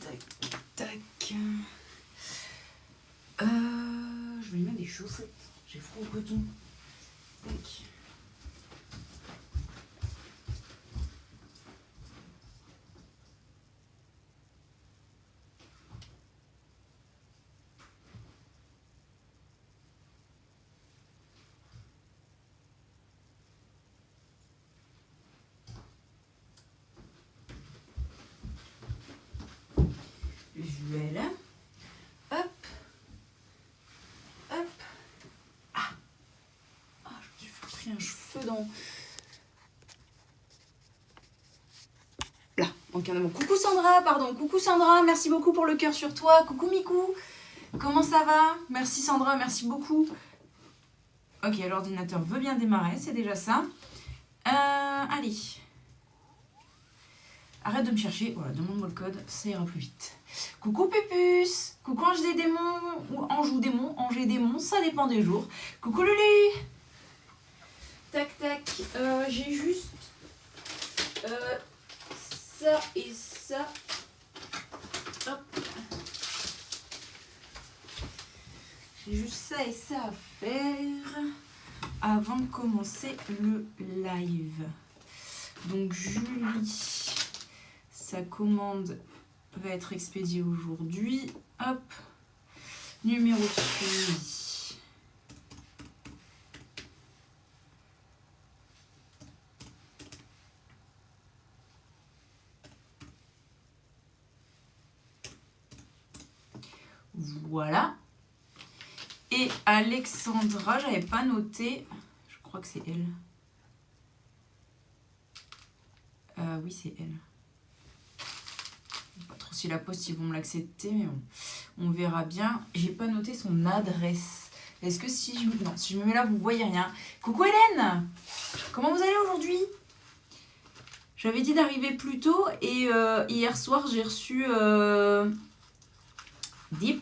Tac, tac. Je vais lui mettre des chaussettes. J'ai froid au coton. Tac. Visuel. Hop. Hop. Ah. Ah, je me suis pris un cheveu dans... Là, donc un mot. Coucou Sandra, pardon. Coucou Sandra, merci beaucoup pour le cœur sur toi. Coucou Mikou. Comment ça va? Merci Sandra, merci beaucoup. Ok, l'ordinateur veut bien démarrer, c'est déjà ça. Allez. Arrête de me chercher, voilà, demande-moi le code, ça ira plus vite. Coucou Pépus, coucou Ange des démons, ou Ange ou démon, Ange et démon, ça dépend des jours. Coucou Lulu. Tac tac, j'ai juste ça et ça. Hop. J'ai juste ça et ça à faire avant de commencer le live. Donc Julie... Sa commande va être expédiée aujourd'hui. Hop. Numéro de suivi. Voilà. Et Alexandra, j'avais pas noté. Je crois que c'est elle. Oui, c'est elle. Pas trop si la poste ils vont me l'accepter, mais bon, on verra bien. J'ai pas noté son adresse. Est-ce que si je... Non, si je me mets là, vous voyez rien. Coucou Hélène. Comment vous allez aujourd'hui? J'avais dit d'arriver plus tôt et hier soir j'ai reçu des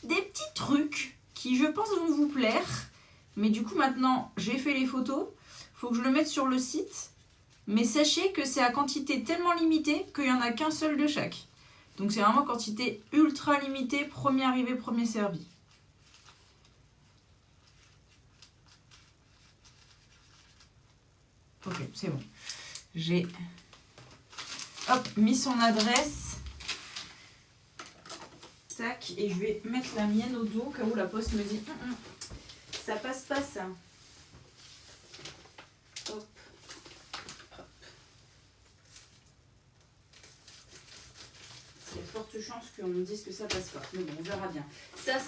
petits trucs qui je pense vont vous plaire. Mais du coup maintenant j'ai fait les photos. Faut que je le mette sur le site. Mais sachez que c'est à quantité tellement limitée qu'il n'y en a qu'un seul de chaque. Donc c'est vraiment quantité ultra limitée, premier arrivé, premier servi. Ok, c'est bon. J'ai mis son adresse. Tac, et je vais mettre la mienne au dos, au cas où la poste me dit ça passe pas ça. Hop. Il y a de fortes chances qu'on me dise que ça passe pas. Mais bon, on verra bien. Ça,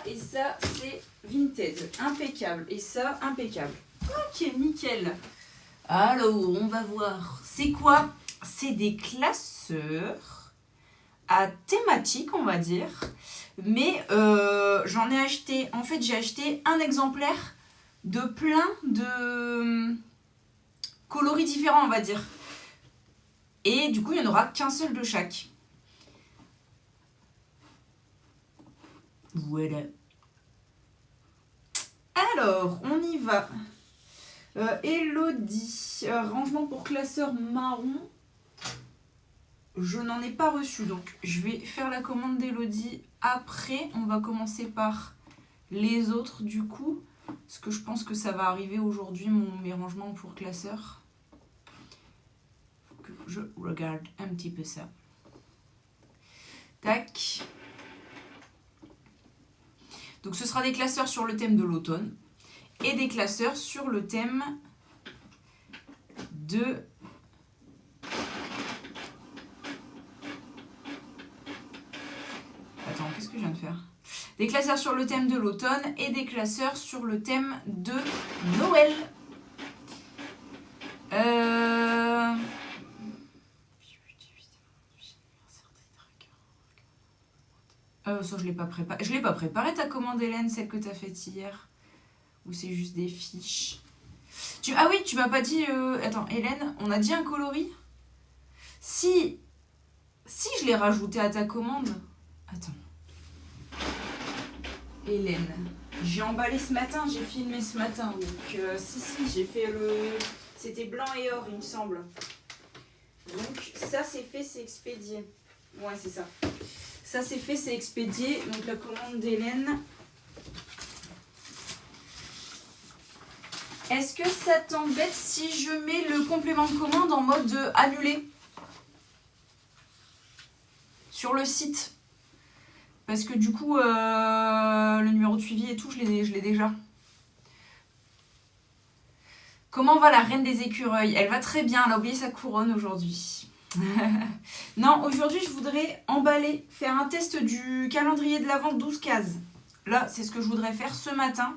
et ça, c'est vintage. Impeccable. Et ça, impeccable. Ok, nickel. Alors, on va voir. C'est quoi? C'est des classeurs à thématique, on va dire. Mais j'en ai acheté... En fait, j'ai acheté un exemplaire de plein de coloris différents, on va dire. Et du coup, il n'y en aura qu'un seul de chaque. Voilà. Alors, on y va. Elodie, rangement pour classeur marron. Je n'en ai pas reçu, donc je vais faire la commande d'Elodie après. On va commencer par les autres du coup. Parce que je pense que ça va arriver aujourd'hui, mes rangements pour classeur. Faut que je regarde un petit peu ça. Tac. Donc ce sera des classeurs sur le thème de l'automne et des classeurs sur le thème de... Attends, qu'est-ce que je viens de faire? Des classeurs sur le thème de l'automne et des classeurs sur le thème de Noël. Ça, je l'ai pas préparé. Je l'ai pas préparé ta commande, Hélène, celle que tu as faite hier. Ou c'est juste des fiches. Ah oui, tu m'as pas dit... Attends, Hélène, on a dit un coloris? Si je l'ai rajouté à ta commande... Attends. Hélène. J'ai emballé ce matin, j'ai filmé ce matin. Donc, si, j'ai fait le... C'était blanc et or, il me semble. Donc, ça, c'est fait, c'est expédié. Ouais, c'est ça. Ça, c'est fait, c'est expédié. Donc, la commande d'Hélène. Est-ce que ça t'embête si je mets le complément de commande en mode annulé sur le site? Parce que du coup, le numéro de suivi et tout, je l'ai déjà. Comment va la reine des écureuils? Elle va très bien, elle a oublié sa couronne aujourd'hui. Non, aujourd'hui, je voudrais emballer, faire un test du calendrier de l'Avent 12 cases. Là, c'est ce que je voudrais faire ce matin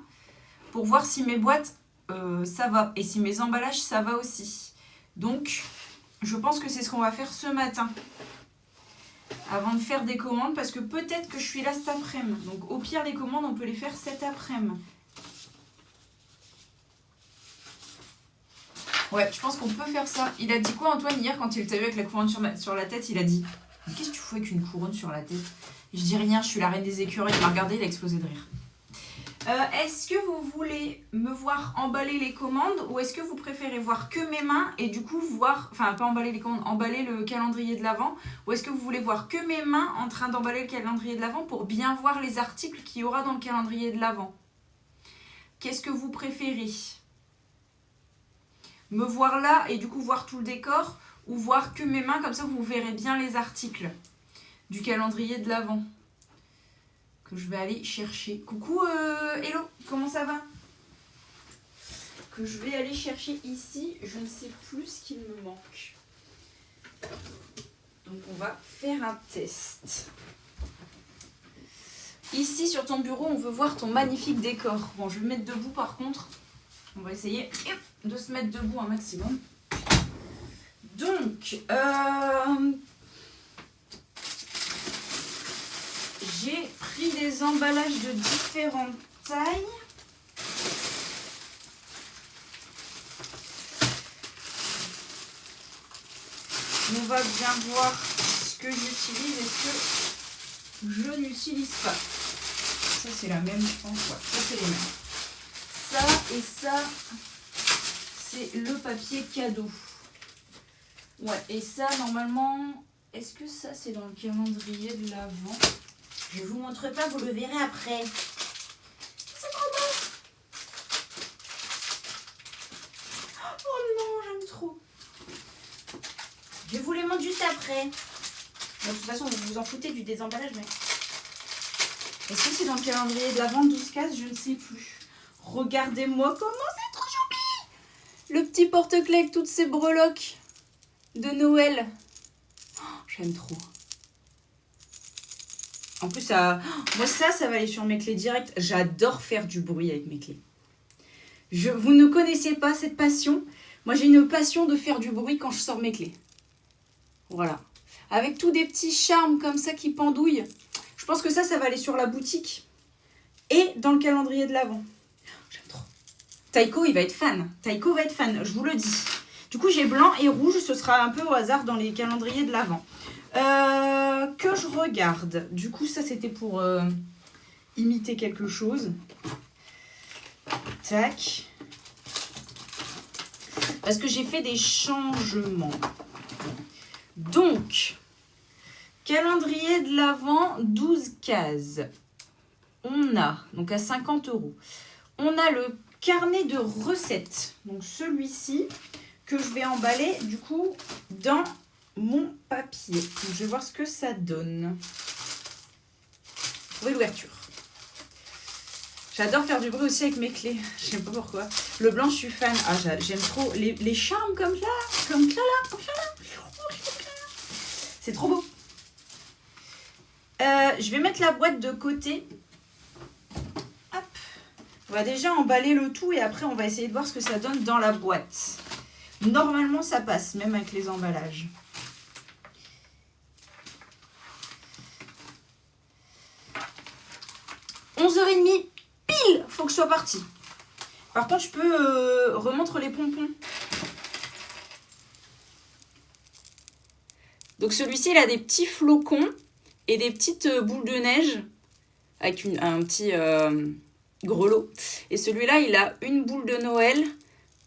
pour voir si mes boîtes, ça va. Et si mes emballages, ça va aussi. Donc, je pense que c'est ce qu'on va faire ce matin. Avant de faire des commandes, parce que peut-être que je suis là cet après-midi. Donc, au pire, les commandes, on peut les faire cet après-midi. Ouais, je pense qu'on peut faire ça. Il a dit quoi, Antoine, hier, quand il t'a vu avec la couronne sur la tête? Il a dit, qu'est-ce que tu fais avec une couronne sur la tête? Je dis rien, je suis la reine des écureuils. Il m'a regardé, il a explosé de rire. Est-ce que vous voulez me voir emballer les commandes ou est-ce que vous préférez voir que mes mains et du coup voir, enfin pas emballer les commandes, emballer le calendrier de l'Avent, ou est-ce que vous voulez voir que mes mains en train d'emballer le calendrier de l'Avent pour bien voir les articles qu'il y aura dans le calendrier de l'Avent? Qu'est-ce que vous préférez? Me voir là et du coup voir tout le décor ou voir que mes mains, comme ça vous verrez bien les articles du calendrier de l'Avent que je vais aller chercher. Coucou Hello, comment ça va? Que je vais aller chercher ici, je ne sais plus ce qu'il me manque. Donc on va faire un test. Ici sur ton bureau, on veut voir ton magnifique décor. Bon, je vais me mettre debout par contre. On va essayer de se mettre debout un maximum. Donc, j'ai pris des emballages de différentes tailles. On va bien voir ce que j'utilise et ce que je n'utilise pas. Ça, c'est la même, je pense. Ouais, ça, c'est les mêmes. Ça et ça, c'est le papier cadeau. Ouais, et ça, normalement, est-ce que ça, c'est dans le calendrier de l'Avent? Je vous montre pas, vous le verrez après. C'est trop beau! Oh non, j'aime trop. Je vous les montre juste après. Bon, de toute façon, vous vous en foutez du désemballage, mais... Est-ce que c'est dans le calendrier de l'Avent 12 cases? Je ne sais plus. Regardez-moi comment c'est trop joli! Le petit porte-clés avec toutes ces breloques de Noël. Oh, j'aime trop. En plus, moi ça va aller sur mes clés directes. J'adore faire du bruit avec mes clés. Vous ne connaissez pas cette passion. Moi, j'ai une passion de faire du bruit quand je sors mes clés. Voilà. Avec tous des petits charmes comme ça qui pendouillent. Je pense que ça va aller sur la boutique et dans le calendrier de l'Avent. J'aime trop. Taïko, il va être fan. Taïko va être fan, je vous le dis. Du coup, j'ai blanc et rouge. Ce sera un peu au hasard dans les calendriers de l'Avent. Que je regarde. Du coup, ça, c'était pour imiter quelque chose. Tac. Parce que j'ai fait des changements. Donc, calendrier de l'Avent, 12 cases. On a, donc à 50 €. On a le carnet de recettes. Donc celui-ci que je vais emballer du coup dans mon papier. Donc, je vais voir ce que ça donne. Trouvez l'ouverture. J'adore faire du bruit aussi avec mes clés. Je sais pas pourquoi. Le blanc, je suis fan. Ah, j'aime trop les charmes comme ça. Comme ça là. Comme ça là. C'est trop beau. Je vais mettre la boîte de côté. Hop. On va déjà emballer le tout et après on va essayer de voir ce que ça donne dans la boîte. Normalement, ça passe, même avec les emballages. « 11h30, pile, faut que je sois partie. » Par contre, je peux remontre les pompons. Donc celui-ci, il a des petits flocons et des petites boules de neige avec un petit grelot. Et celui-là, il a une boule de Noël,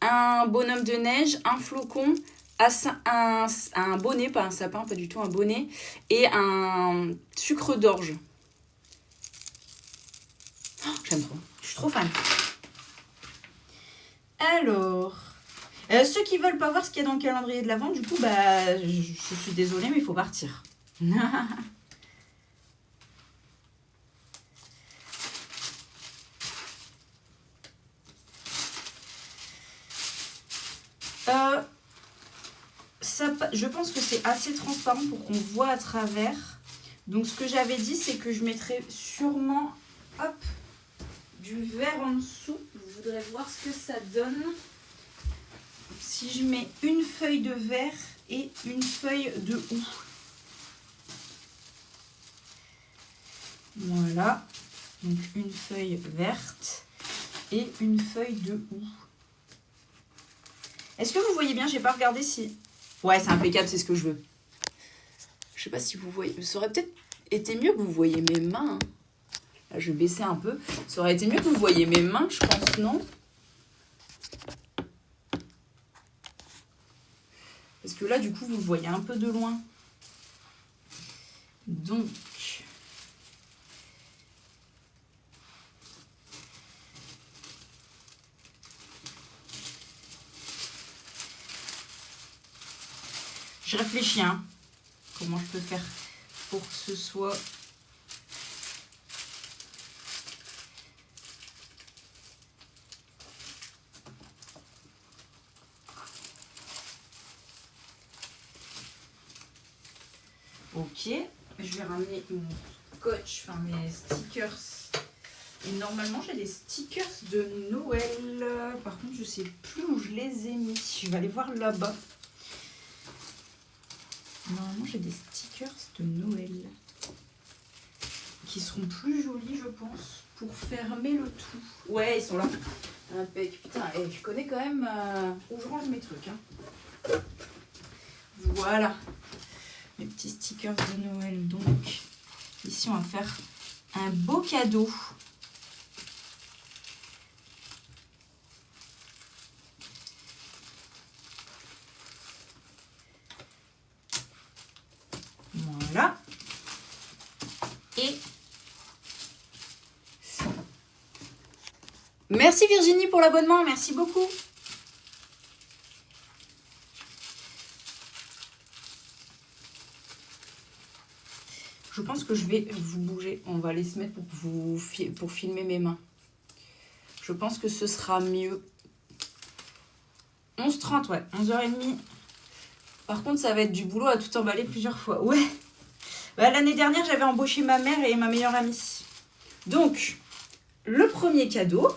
un bonhomme de neige, un flocon, un bonnet, pas un sapin, pas du tout, un bonnet, et un sucre d'orge. Oh, j'aime trop, je suis trop fan. Alors, ceux qui veulent pas voir ce qu'il y a dans le calendrier de l'Avent, du coup, bah, je suis désolée, mais il faut partir. Je pense que c'est assez transparent pour qu'on voit à travers. Donc ce que j'avais dit, c'est que je mettrais sûrement du vert en dessous. Je voudrais voir ce que ça donne. Si je mets une feuille de vert et une feuille de houx. Voilà. Donc une feuille verte et une feuille de houx. Est-ce que vous voyez bien? J'ai pas regardé si... Ouais, c'est impeccable, c'est ce que je veux. Je sais pas si vous voyez. Ça aurait peut-être été mieux que vous voyez mes mains. Là, je vais baisser un peu. Ça aurait été mieux que vous voyez mes mains, je pense, non? Parce que là, du coup, vous le voyez un peu de loin. Donc... Je réfléchis, hein, comment je peux faire pour que ce soit... Ok, je vais ramener mon scotch, enfin mes stickers. Et normalement, j'ai des stickers de Noël. Par contre, je sais plus où je les ai mis. Je vais aller voir là-bas. Normalement, j'ai des stickers de Noël qui seront plus jolis, je pense, pour fermer le tout. Ouais, ils sont là. Impec. Putain, je connais quand même où je range mes trucs. Hein. Voilà. Les petits stickers de Noël. Donc, ici, on va faire un beau cadeau. Voilà. Et merci Virginie pour l'abonnement, merci beaucoup. Je pense que je vais vous bouger. On va aller se mettre pour filmer mes mains. Je pense que ce sera mieux. 11h30, ouais. 11h30. Par contre, ça va être du boulot à tout emballer plusieurs fois. Ouais. Bah, l'année dernière, j'avais embauché ma mère et ma meilleure amie. Donc, le premier cadeau.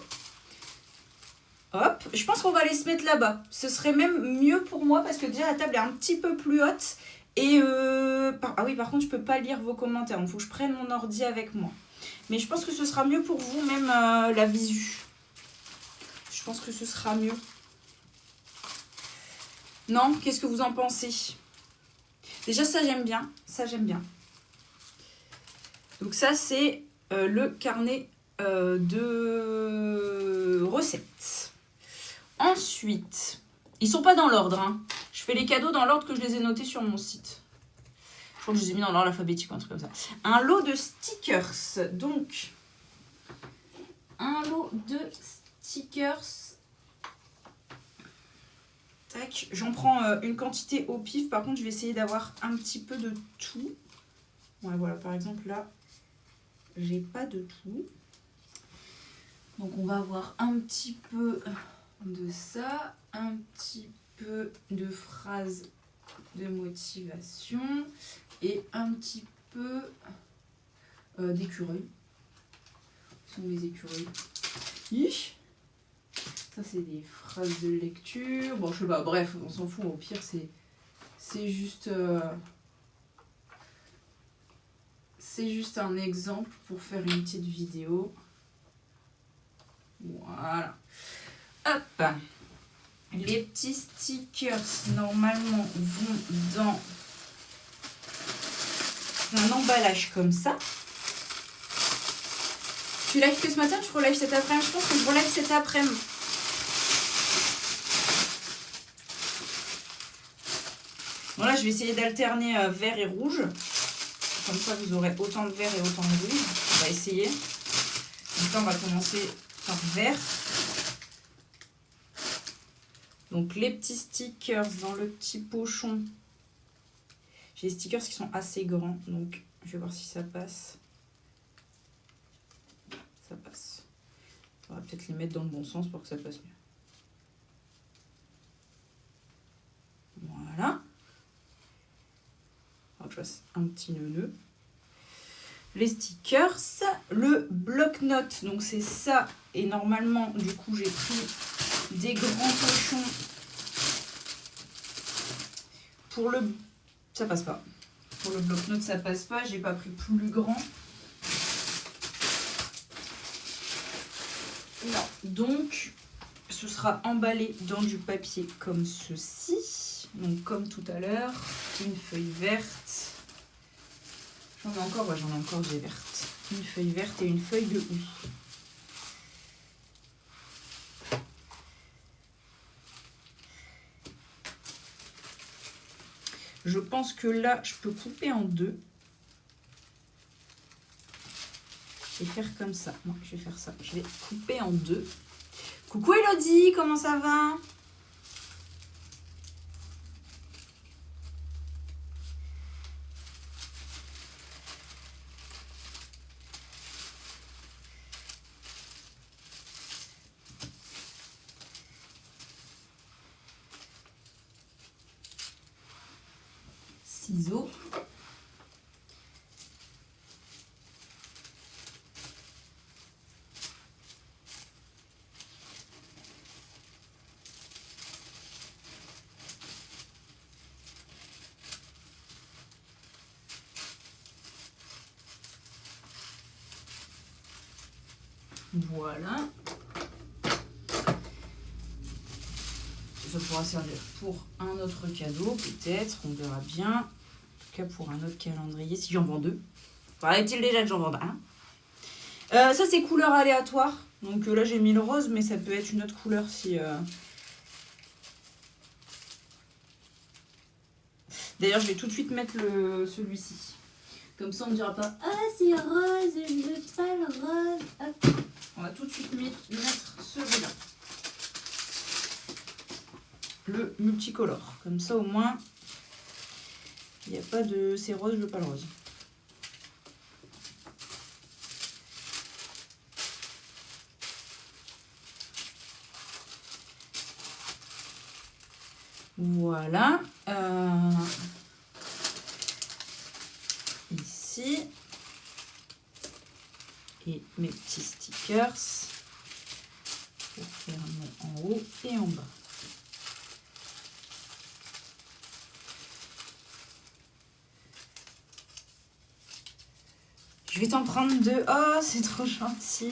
Hop. Je pense qu'on va aller se mettre là-bas. Ce serait même mieux pour moi parce que déjà, la table est un petit peu plus haute. Et ah oui, par contre, je peux pas lire vos commentaires. Il faut que je prenne mon ordi avec moi. Mais je pense que ce sera mieux pour vous, même la visu. Je pense que ce sera mieux. Non, qu'est-ce que vous en pensez? Déjà, ça, j'aime bien. Ça, j'aime bien. Donc ça, c'est le carnet de recettes. Ensuite, ils sont pas dans l'ordre. Hein. Je fais les cadeaux dans l'ordre que je les ai notés sur mon site. Je crois que je les ai mis dans l'ordre alphabétique ou un truc comme ça. Un lot de stickers. Donc, un lot de stickers. Tac. J'en prends une quantité au pif. Par contre, je vais essayer d'avoir un petit peu de tout. Ouais, voilà, par exemple, là, j'ai pas de tout. Donc, on va avoir un petit peu de ça, un petit peu de phrases de motivation et un petit peu d'écureuil. Ce sont mes écureuils. Ça, c'est des phrases de lecture. Bon, je sais pas, bref, on s'en fout. Au pire, c'est juste... c'est juste un exemple pour faire une petite vidéo. Voilà. Hop. Les petits stickers, normalement, vont dans un emballage comme ça. Tu live que ce matin, tu relive cet après-midi? Je pense que je relive cet après-midi. je vais essayer d'alterner vert et rouge. Comme ça, vous aurez autant de vert et autant de rouge. On va essayer. Donc là, on va commencer par vert. Donc les petits stickers dans le petit pochon. J'ai des stickers qui sont assez grands. Donc je vais voir si ça passe. Ça passe. On va peut-être les mettre dans le bon sens pour que ça passe mieux. Voilà. Alors que je fasse un petit nœud. Les stickers, le bloc-notes, donc c'est ça. Et normalement, du coup, j'ai pris des grands pochons pour le... Ça passe pas. Pour le bloc-notes, ça passe pas. J'ai pas pris plus grand. Non. Donc, ce sera emballé dans du papier comme ceci. Donc, comme tout à l'heure, une feuille verte. J'en ai encore, ouais, j'en ai encore des vertes. Une feuille verte et une feuille de houx. Je pense que là, je peux couper en deux. Et faire comme ça. Non, je vais faire ça. Je vais couper en deux. Coucou Elodie, comment ça va ? Ciseaux. Voilà. Ça pourra servir pour un autre cadeau, peut-être, on verra bien. En tout cas, pour un autre calendrier, si j'en vends deux. Paraît-il déjà que j'en vends un. Ça, c'est couleur aléatoire. Donc là, j'ai mis le rose, mais ça peut être une autre couleur si... D'ailleurs, je vais tout de suite mettre celui-ci. Comme ça, on ne dira pas « Ah, c'est rose, je ne veux pas le rose. » Hop. On va tout de suite mettre celui-là. Le multicolore. Comme ça, au moins, il n'y a pas de « c'est rose, je veux pas le rose ». Voilà. Ici. Et mes petits stickers pour faire un en haut et en bas. Je vais t'en prendre deux. Oh, c'est trop gentil.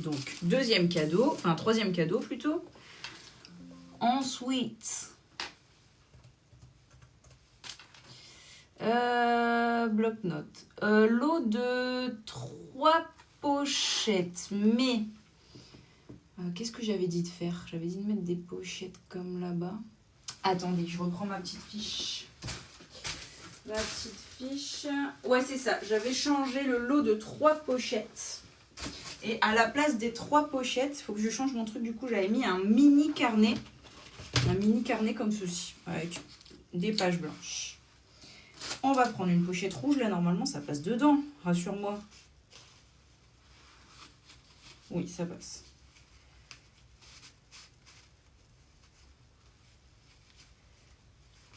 Donc, deuxième cadeau, enfin troisième cadeau plutôt. Ensuite, bloc-notes. Lot de 3 pochettes, mais qu'est-ce que j'avais dit de faire? J'avais dit de mettre des pochettes comme là-bas. Attendez, je reprends ma petite fiche. La petite fiche. Ouais, c'est ça. J'avais changé le lot de 3 pochettes. Et à la place des 3 pochettes, il faut que je change mon truc. Du coup, j'avais mis un mini carnet. Un mini carnet comme ceci, avec des pages blanches. On va prendre une pochette rouge. Là, normalement, ça passe dedans. Rassure-moi. Oui, ça passe.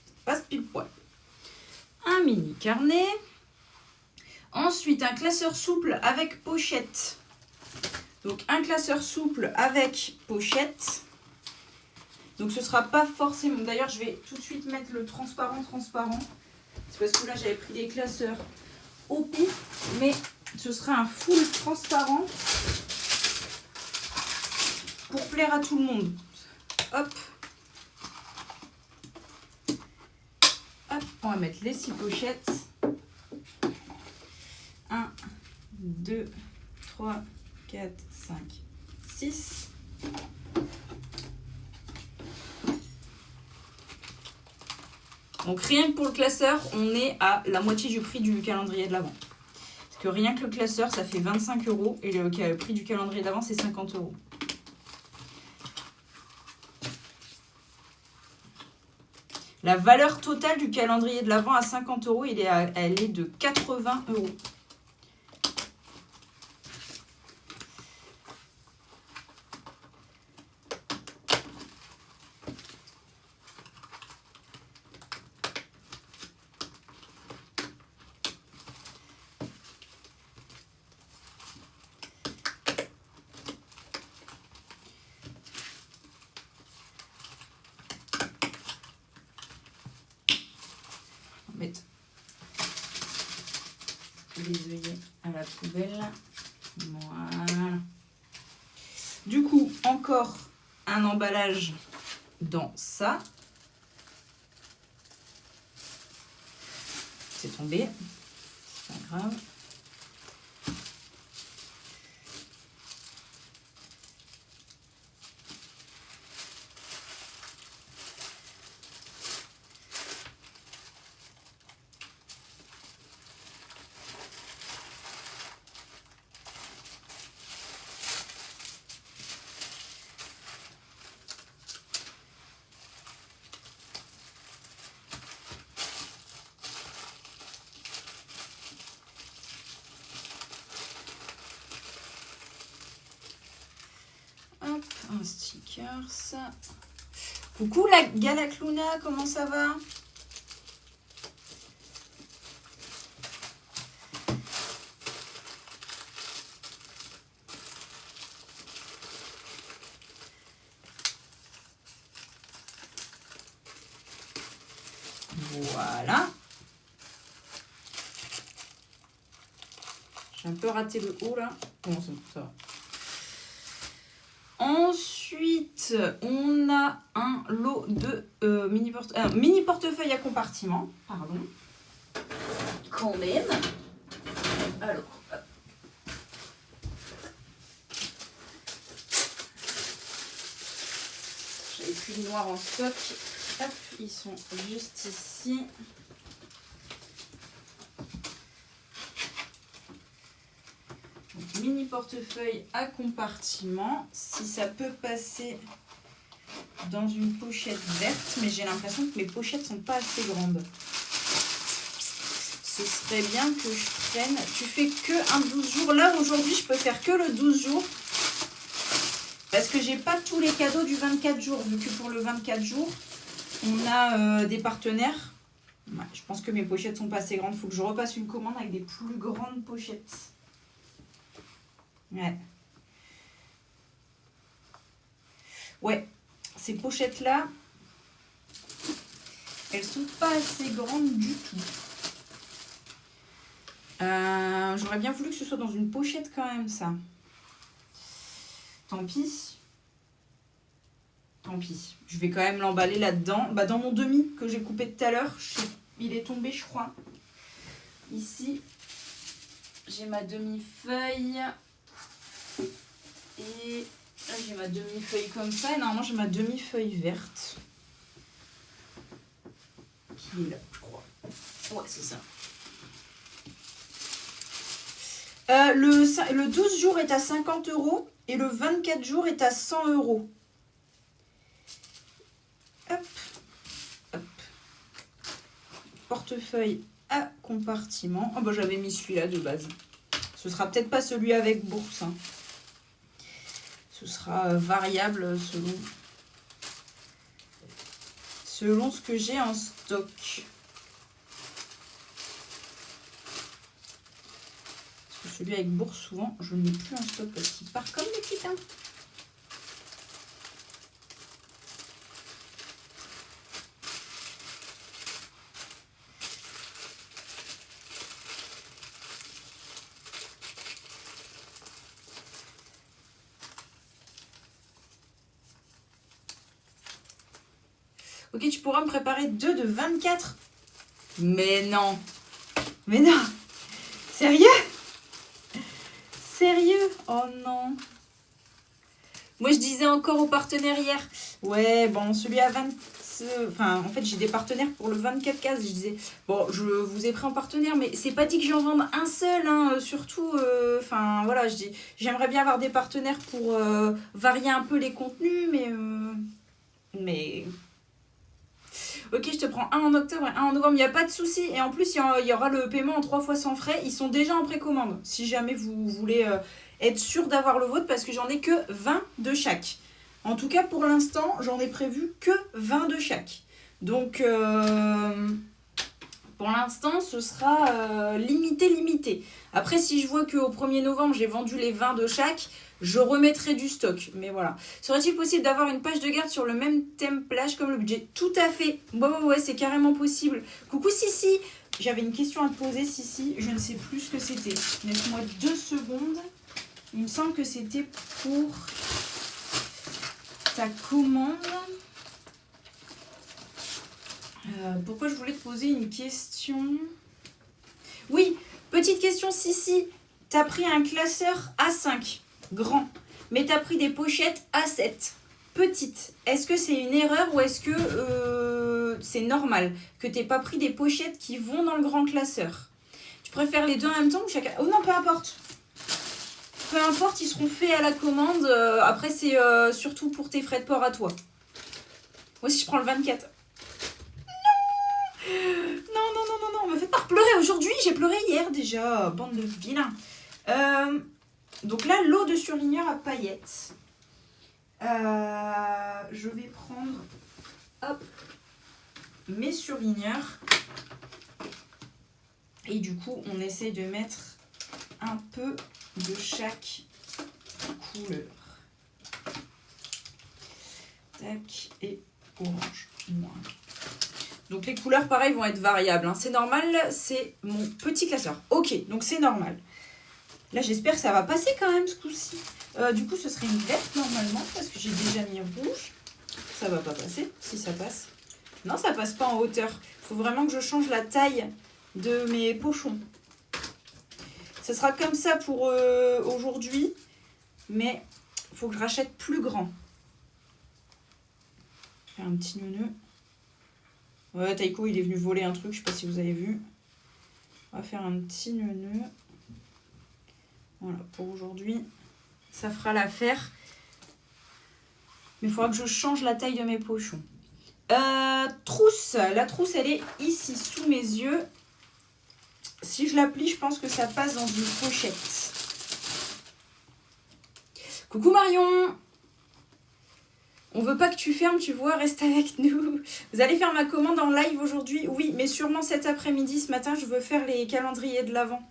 Ça passe pile poil. Un mini carnet. Ensuite, un classeur souple avec pochette. Donc, un classeur souple avec pochette. Donc, ce ne sera pas forcément... D'ailleurs, je vais tout de suite mettre le transparent. C'est parce que là, j'avais pris des classeurs au pif. Mais ce sera un full transparent pour plaire à tout le monde. Hop. Hop, on va mettre les 6 pochettes. 1, 2, 3, 4, 5, 6. Donc rien que pour le classeur, on est à la moitié du prix du calendrier de l'Avent. Parce que rien que le classeur, ça fait 25 € et le prix du calendrier d'Avent, c'est 50 €. La valeur totale du calendrier de l'Avent à 50 €, elle est de 80 €. Mettre les œillets à la poubelle. Voilà. Du coup, encore un emballage dans ça. C'est tombé. C'est pas grave. Hop, un sticker, ça. Coucou la Galacluna, comment ça va? Voilà. J'ai un peu raté le haut là. Comment ça va? Ensuite, on a un lot de mini portefeuille à compartiment. Pardon. Quand même. Alors, hop. J'avais plus de noir en stock. Hop, ils sont juste ici. Donc, mini portefeuille à compartiment. Si ça peut passer dans une pochette verte, mais j'ai l'impression que mes pochettes sont pas assez grandes. Ce serait bien que je prenne. Tu fais que un 12 jours. Là, aujourd'hui, je peux faire que le 12 jours. Parce que j'ai pas tous les cadeaux du 24 jours. Vu que pour le 24 jours, on a des partenaires. Ouais, je pense que mes pochettes sont pas assez grandes. Il faut que je repasse une commande avec des plus grandes pochettes. Ouais. Ouais, ces pochettes-là, elles sont pas assez grandes du tout. J'aurais bien voulu que ce soit dans une pochette quand même, ça. Tant pis. Tant pis. Je vais quand même l'emballer là-dedans. Bah, dans mon demi que j'ai coupé tout à l'heure, il est tombé, je crois. Ici, j'ai ma demi-feuille. Et là, j'ai ma demi-feuille comme ça. Et normalement, j'ai ma demi-feuille verte. Qui est là, je crois. Ouais, c'est ça. Le 12 jours est à 50 € et le 24 jours est à 100 €. Hop, hop. Portefeuille à compartiment. Oh bah j'avais mis celui-là de base. Ce sera peut-être pas celui avec bourse. Hein. Ce sera variable selon ce que j'ai en stock. Celui avec bourse, souvent, je n'ai plus en stock parce qu'il part comme des petits pains. Ok, tu pourras me préparer 2 de 24. Mais non. Mais non. Sérieux? Sérieux? Oh non. Moi, je disais encore aux partenaires hier. Ouais, bon, celui à 20... Enfin, en fait, j'ai des partenaires pour le 24 cases. Je disais, bon, je vous ai pris en partenaire, mais c'est pas dit que j'en vende un seul. Hein, surtout, enfin, voilà, je dis, j'aimerais bien avoir des partenaires pour varier un peu les contenus, mais... Ok, je te prends un en octobre et un en novembre, il n'y a pas de souci. Et en plus, il y aura le paiement en 3 fois sans frais. Ils sont déjà en précommande. Si jamais vous voulez être sûr d'avoir le vôtre, parce que j'en ai que 20 de chaque. En tout cas, pour l'instant, j'en ai prévu que 20 de chaque. Donc, pour l'instant, ce sera limité. Après, si je vois qu'au 1er novembre, j'ai vendu les 20 de chaque, je remettrai du stock. Mais voilà. Serait-il possible d'avoir une page de garde sur le même thème plage comme le budget? Tout à fait. Ouais, c'est carrément possible. Coucou Sissi. J'avais une question à te poser, Sissi. Je ne sais plus ce que c'était. Laisse-moi 2 secondes. Il me semble que c'était pour ta commande. Pourquoi je voulais te poser une question? Oui, petite question, Sissi. T'as pris un classeur A5, grand, mais t'as pris des pochettes A7, petites. Est-ce que c'est une erreur ou est-ce que c'est normal que t'aies pas pris des pochettes qui vont dans le grand classeur? Tu préfères les deux en même temps ou chacun? Oh non, peu importe. Peu importe, ils seront faits à la commande. Après, c'est surtout pour tes frais de port à toi. Moi, si je prends le 24. Non, me faites pas pleurer aujourd'hui. J'ai pleuré hier déjà. Bande de vilains. Donc là, l'eau de surligneur à paillettes. Je vais prendre hop, mes surligneurs. Et du coup, on essaie de mettre un peu de chaque couleur. Tac, et orange noir. Donc les couleurs, pareil, vont être variables. Hein. C'est normal, c'est mon petit classeur. Ok, donc c'est normal. Là, j'espère que ça va passer quand même ce coup-ci. Du coup, ce serait une verte normalement, parce que j'ai déjà mis rouge. Ça va pas passer, si ça passe. Non, ça passe pas en hauteur. Il faut vraiment que je change la taille de mes pochons. Ce sera comme ça pour aujourd'hui, mais il faut que je rachète plus grand. Faire un petit nœud. Ouais, Taiko, il est venu voler un truc, je sais pas si vous avez vu. On va faire un petit nœud. Voilà, pour aujourd'hui, ça fera l'affaire. Mais il faudra que je change la taille de mes pochons. Trousse. La trousse, elle est ici, sous mes yeux. Si je la plie, je pense que ça passe dans une pochette. Coucou Marion! On veut pas que tu fermes, tu vois, reste avec nous. Vous allez faire ma commande en live aujourd'hui? Oui, mais sûrement cet après-midi. Ce matin, je veux faire les calendriers de l'Avent.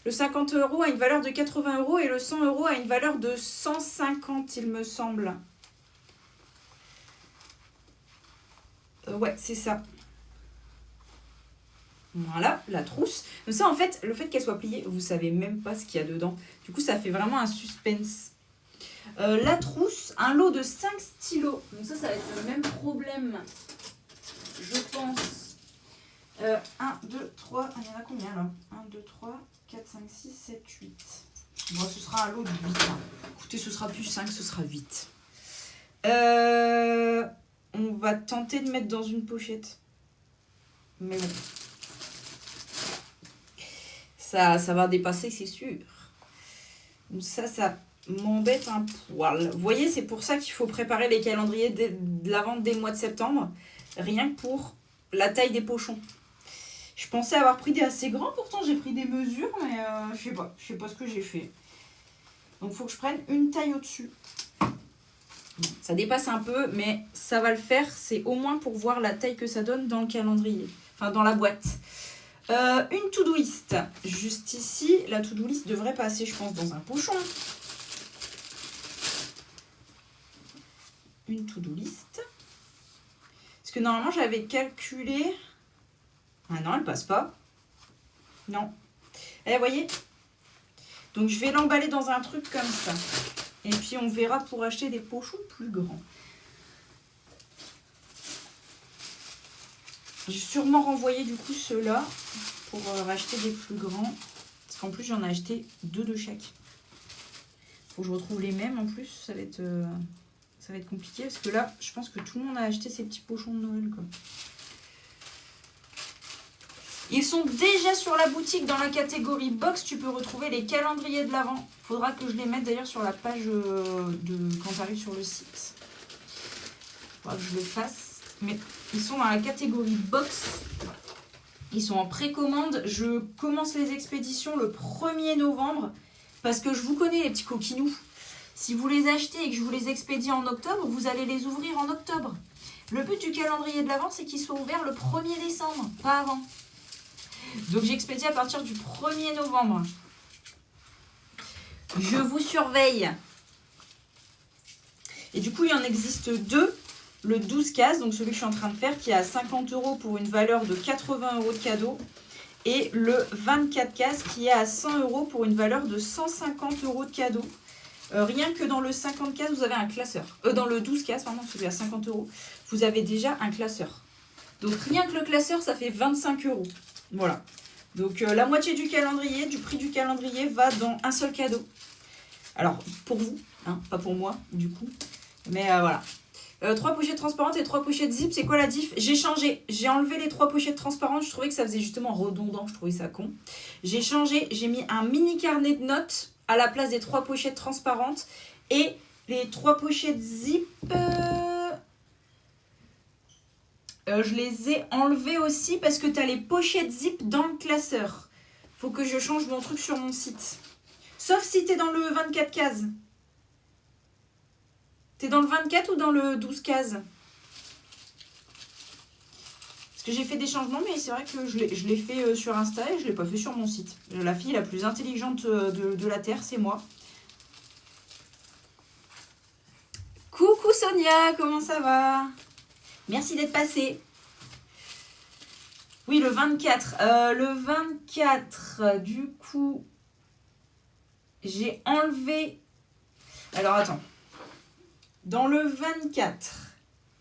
Le 50 € a une valeur de 80 € et le 100 € a une valeur de 150, il me semble. Ouais, c'est ça. Voilà, la trousse. Donc ça, en fait, le fait qu'elle soit pliée, vous savez même pas ce qu'il y a dedans. Du coup, ça fait vraiment un suspense. La trousse, un lot de 5 stylos. Donc ça va être le même problème, je pense. 1, 2, 3, il y en a combien là? 1, 2, 3, 4, 5, 6, 7, 8. Bon, ce sera un lot de 8. Hein. Écoutez, ce sera plus 5, ce sera 8. On va tenter de mettre dans une pochette. Mais bon. Ça va dépasser, c'est sûr. Donc ça m'embête un poil. Vous voyez, c'est pour ça qu'il faut préparer les calendriers de la vente dès le mois de septembre. Rien que pour la taille des pochons. Je pensais avoir pris des assez grands, pourtant j'ai pris des mesures, mais je sais pas ce que j'ai fait. Donc il faut que je prenne une taille au-dessus. Ça dépasse un peu, mais ça va le faire. C'est au moins pour voir la taille que ça donne dans le calendrier. Enfin, dans la boîte. Une to-do list. Juste ici, la to-do list devrait passer, je pense, dans un pochon. Une to-do list. Parce que normalement, j'avais calculé... Ah non, elle passe pas. Non. Eh, vous voyez? Donc, je vais l'emballer dans un truc comme ça. Et puis, on verra pour acheter des pochons plus grands. J'ai sûrement renvoyé du coup ceux-là pour racheter des plus grands. Parce qu'en plus, j'en ai acheté 2 de chaque. Faut que je retrouve les mêmes en plus, ça va être compliqué parce que là, je pense que tout le monde a acheté ces petits pochons de Noël, quoi. Ils sont déjà sur la boutique dans la catégorie box. Tu peux retrouver les calendriers de l'Avent. Faudra que je les mette d'ailleurs sur la page quand tu arrives sur le site. Faudra que je le fasse. Mais ils sont dans la catégorie box. Ils sont en précommande. Je commence les expéditions le 1er novembre. Parce que je vous connais les petits coquinous. Si vous les achetez et que je vous les expédie en octobre, vous allez les ouvrir en octobre. Le but du calendrier de l'Avent, c'est qu'ils soient ouverts le 1er décembre, pas avant. Donc j'expédie à partir du 1er novembre. Je vous surveille. Et du coup, il en existe deux. Le 12 cases, donc celui que je suis en train de faire, qui est à 50 € pour une valeur de 80 € de cadeau. Et le 24 cases, qui est à 100 € pour une valeur de 150 € de cadeau. Rien que dans le 50 cases, vous avez un classeur. Dans le 12 cases, pardon, celui à 50 €, vous avez déjà un classeur. Donc rien que le classeur, ça fait 25 €. Voilà. Donc la moitié du calendrier, du prix du calendrier, va dans un seul cadeau. Alors, pour vous, hein, pas pour moi, du coup. Mais voilà. 3 pochettes transparentes et 3 pochettes zip, c'est quoi la diff? J'ai changé. J'ai enlevé les 3 pochettes transparentes. Je trouvais que ça faisait justement redondant. Je trouvais ça con. J'ai changé. J'ai mis un mini carnet de notes à la place des 3 pochettes transparentes. Et les 3 pochettes zip... je les ai enlevées aussi parce que tu as les pochettes zip dans le classeur. Faut que je change mon truc sur mon site. Sauf si tu es dans le 24 cases. Tu es dans le 24 ou dans le 12 cases? Parce que j'ai fait des changements, mais c'est vrai que je l'ai fait sur Insta et je ne l'ai pas fait sur mon site. La fille la plus intelligente de la Terre, c'est moi. Coucou Sonia, comment ça va? Merci d'être passée. Oui, le 24. Le 24, du coup, j'ai enlevé... Alors, attends. Dans le 24,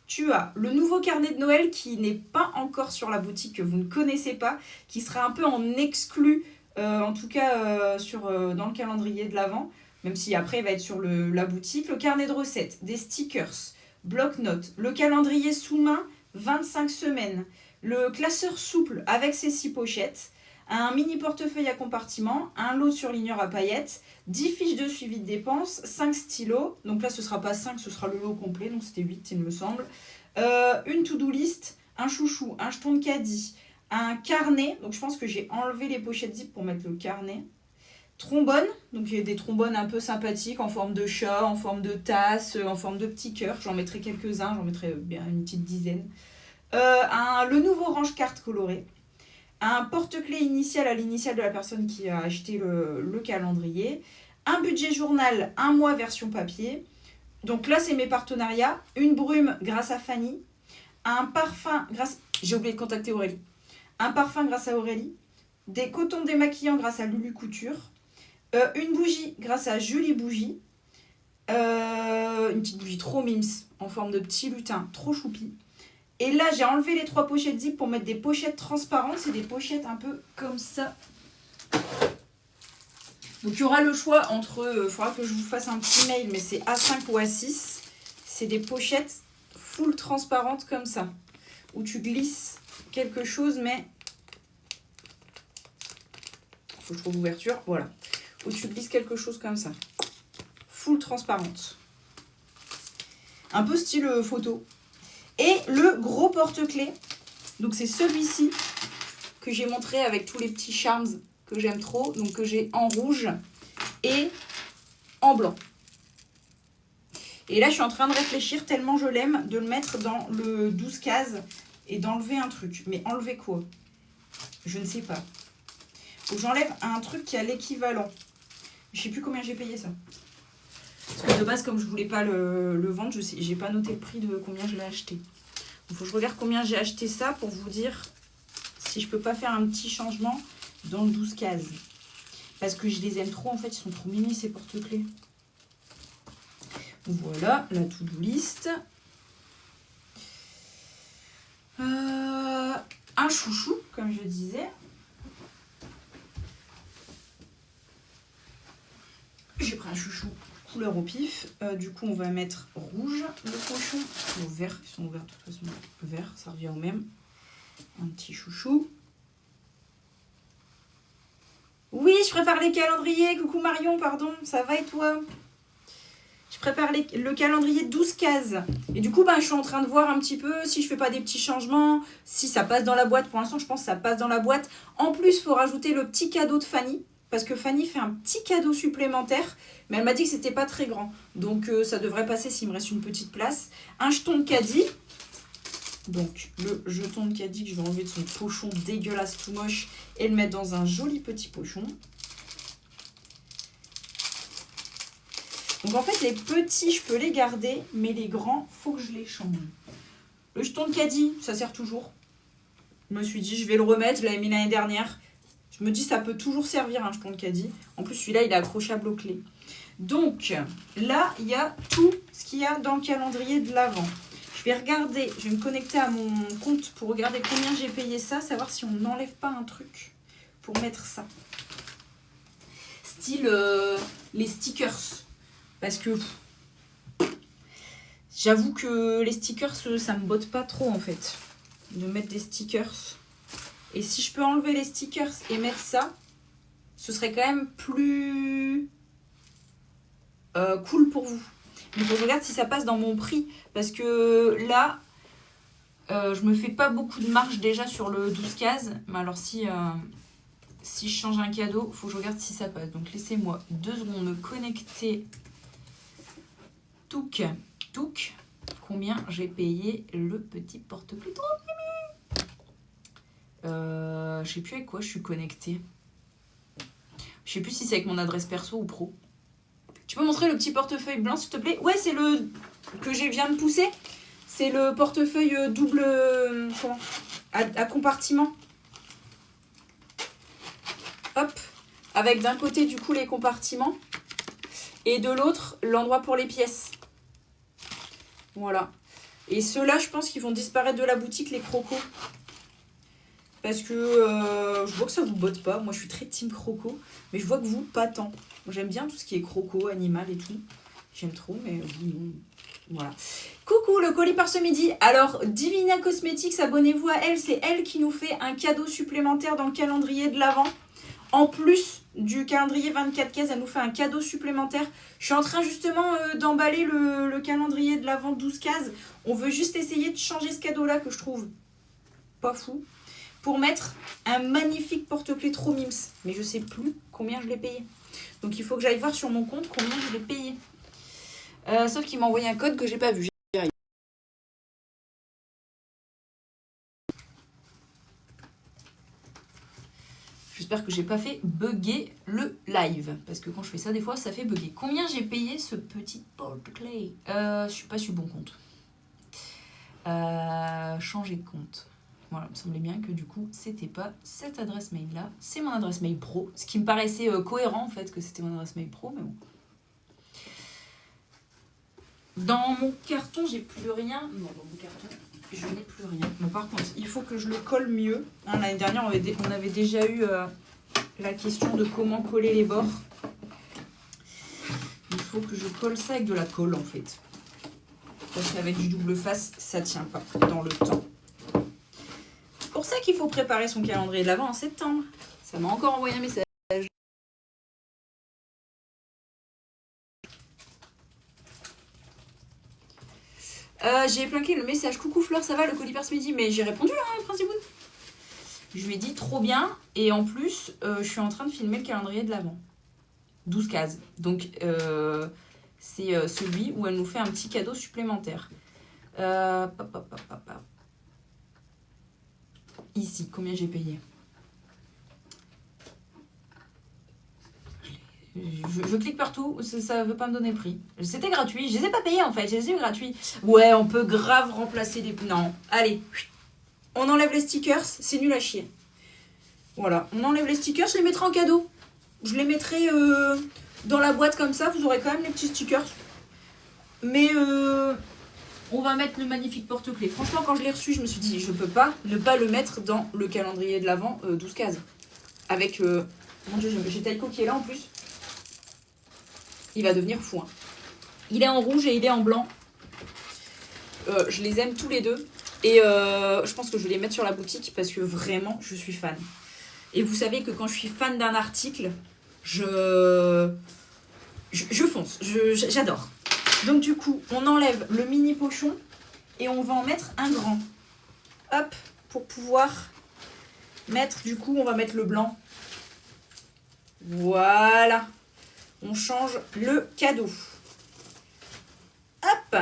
tu as le nouveau carnet de Noël qui n'est pas encore sur la boutique, que vous ne connaissez pas, qui sera un peu en exclu, en tout cas dans le calendrier de l'Avent, même si après il va être sur la boutique. Le carnet de recettes, des stickers, bloc-notes, le calendrier sous-main, 25 semaines, le classeur souple avec ses 6 pochettes, un mini portefeuille à compartiment, un lot de surligneur à paillettes, 10 fiches de suivi de dépenses, 5 stylos, donc là ce ne sera pas 5, ce sera le lot complet, donc c'était 8 il me semble, une to-do list, un chouchou, un jeton de caddie, un carnet, donc je pense que j'ai enlevé les pochettes zip pour mettre le carnet, trombone, donc il y a des trombones un peu sympathiques en forme de chat, en forme de tasse, en forme de petit cœur, j'en mettrai quelques-uns, j'en mettrai bien une petite dizaine, le nouveau range-carte coloré, un porte-clés initial à l'initiale de la personne qui a acheté le calendrier, un budget journal, un mois version papier. Donc là, c'est mes partenariats. Une brume grâce à Fanny. Un parfum grâce... J'ai oublié de contacter Aurélie. Un parfum grâce à Aurélie. Des cotons démaquillants grâce à Lulu Couture. Une bougie grâce à Julie Bougie. Une petite bougie trop mims en forme de petit lutin, trop choupi. Et là, j'ai enlevé les 3 pochettes zip pour mettre des pochettes transparentes. C'est des pochettes un peu comme ça. Donc, il y aura le choix entre... Il faudra que je vous fasse un petit mail, mais c'est A5 ou A6. C'est des pochettes full transparentes comme ça. Où tu glisses quelque chose, mais... Il faut que je trouve l'ouverture. Voilà. Où tu glisses quelque chose comme ça. Full transparente. Un peu style photo. Et le gros porte-clés, donc c'est celui-ci que j'ai montré avec tous les petits charms que j'aime trop, donc que j'ai en rouge et en blanc. Et là, je suis en train de réfléchir tellement je l'aime de le mettre dans le 12 cases et d'enlever un truc. Mais enlever quoi? Je ne sais pas. Faut que j'enlève un truc qui a l'équivalent. Je ne sais plus combien j'ai payé ça. Parce que de base, comme je voulais pas le vendre, je n'ai pas noté le prix de combien je l'ai acheté. Il faut que je regarde combien j'ai acheté ça pour vous dire si je peux pas faire un petit changement dans le 12 cases. Parce que je les aime trop, en fait, ils sont trop mimi ces porte-clés. Voilà, la to-do list. Un chouchou, comme je disais. J'ai pris un chouchou. couleurs au pif. Du coup, on va mettre rouge, le pochon. Ou vert, ils sont ouverts de toute façon. Vert, ça revient au même. Un petit chouchou. Oui, je prépare les calendriers. Coucou Marion, pardon. Ça va et toi? Je prépare le calendrier de 12 cases. Et du coup, ben, je suis en train de voir un petit peu si je fais pas des petits changements, si ça passe dans la boîte. Pour l'instant, je pense que ça passe dans la boîte. En plus, il faut rajouter le petit cadeau de Fanny. Parce que Fanny fait un petit cadeau supplémentaire. Mais elle m'a dit que c'était pas très grand. Donc, ça devrait passer s'il me reste une petite place. Un jeton de caddie. Donc, le jeton de caddie que je vais enlever de son pochon dégueulasse tout moche et le mettre dans un joli petit pochon. Donc en fait, les petits, je peux les garder, mais les grands, faut que je les change. Le jeton de caddie, ça sert toujours. Je me suis dit, je vais le remettre, je l'avais mis l'année dernière. Je me dis, ça peut toujours servir un jeton de caddie. En plus, celui-là, il est accrochable aux clés. Donc, là, il y a tout ce qu'il y a dans le calendrier de l'Avent. Je vais regarder, je vais me connecter à mon compte pour regarder combien j'ai payé ça, savoir si on n'enlève pas un truc pour mettre ça. Style les stickers. Parce que j'avoue que les stickers, ça me botte pas trop en fait. De mettre des stickers. Et si je peux enlever les stickers et mettre ça, ce serait quand même plus cool pour vous. Mais il faut que je regarde si ça passe dans mon prix. Parce que là, je me fais pas beaucoup de marge déjà sur le 12 cases. Mais alors si je change un cadeau, il faut que je regarde si ça passe. Donc laissez-moi 2 secondes me connecter. Touc, touc. Combien j'ai payé le petit porte-clés trop mimi. Je sais plus avec quoi je suis connectée. Je sais plus si c'est avec mon adresse perso ou pro. Tu peux montrer le petit portefeuille blanc s'il te plaît? Ouais, c'est le que je viens de pousser. C'est le portefeuille double comment à compartiment. Hop. Avec d'un côté du coup les compartiments. Et de l'autre, l'endroit pour les pièces. Voilà. Et ceux-là, je pense qu'ils vont disparaître de la boutique, les crocos. Parce que je vois que ça vous botte pas. Moi, je suis très team croco. Mais je vois que vous, pas tant. J'aime bien tout ce qui est croco, animal et tout. J'aime trop, mais vous, non. Voilà. Coucou, le colis par ce midi. Alors, Divina Cosmetics, abonnez-vous à elle. C'est elle qui nous fait un cadeau supplémentaire dans le calendrier de l'Avent. En plus du calendrier 24 cases, elle nous fait un cadeau supplémentaire. Je suis en train justement d'emballer le calendrier de l'Avent 12 cases. On veut juste essayer de changer ce cadeau-là que je trouve pas fou. Pour mettre un magnifique porte-clés trop mims. Mais je sais plus combien je l'ai payé. Donc il faut que j'aille voir sur mon compte combien je l'ai payé. Sauf qu'il m'a envoyé un code que j'ai pas vu. J'espère que j'ai pas fait bugger le live. Parce que quand je fais ça, des fois, ça fait bugger. Combien j'ai payé ce petit porte-clés? Je suis pas sur bon compte. Changer de compte. Voilà, il me semblait bien que du coup, c'était pas cette adresse mail-là. C'est mon adresse mail pro. Ce qui me paraissait cohérent, en fait, que c'était mon adresse mail pro. Mais bon. Dans mon carton, j'ai plus rien. Non, dans mon carton, je n'ai plus rien. Mais par contre, il faut que je le colle mieux. Hein, l'année dernière, on avait déjà eu la question de comment coller les bords. Il faut que je colle ça avec de la colle, en fait. Parce qu'avec du double face, ça tient pas dans le temps. C'est pour ça qu'il faut préparer son calendrier de l'Avent en septembre. Ça m'a encore envoyé un message. J'ai planqué le message. Coucou Fleur, ça va le colis par ce midi? Mais j'ai répondu hein, Principe Boone. Je lui ai dit trop bien. Et en plus, je suis en train de filmer le calendrier de l'Avent. 12 cases. Donc, c'est celui où elle nous fait un petit cadeau supplémentaire. Ici, combien j'ai payé? Je clique partout, ça veut pas me donner le prix. C'était gratuit, je les ai pas payés en fait, je les ai eu gratuits. Ouais, on peut grave remplacer les... Non, allez, on enlève les stickers, c'est nul à chier. Voilà, on enlève les stickers, je les mettrai en cadeau. Je les mettrai dans la boîte comme ça, vous aurez quand même les petits stickers. Mais on va mettre le magnifique porte-clés. Franchement, quand je l'ai reçu, je me suis dit, je peux pas ne pas le mettre dans le calendrier de l'Avent 12 cases. Avec, mon Dieu, j'ai Taïko qui est là en plus. Il va devenir fou. Hein. Il est en rouge et il est en blanc. Je les aime tous les deux. Et je pense que je vais les mettre sur la boutique parce que vraiment, je suis fan. Et vous savez que quand je suis fan d'un article, je fonce. J'adore. Donc du coup, on enlève le mini pochon et on va en mettre un grand. Hop, pour pouvoir mettre, du coup, on va mettre le blanc. Voilà. On change le cadeau. Hop.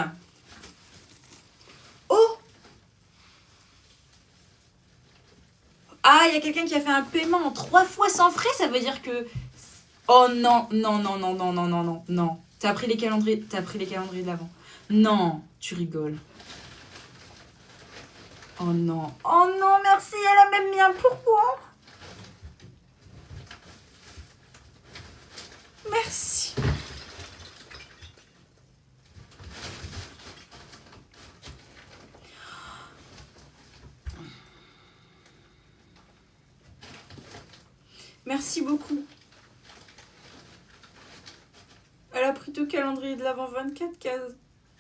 Oh. Ah, il y a quelqu'un qui a fait un paiement en 3 fois sans frais, ça veut dire que... Oh non, non, non, non, non, non, non, non, non. T'as pris les calendriers de l'avant. Non, tu rigoles. Oh non. Oh non, merci, elle a même mis un pourboire. Merci. Merci beaucoup. Elle a pris deux calendriers de l'avant 24 cases.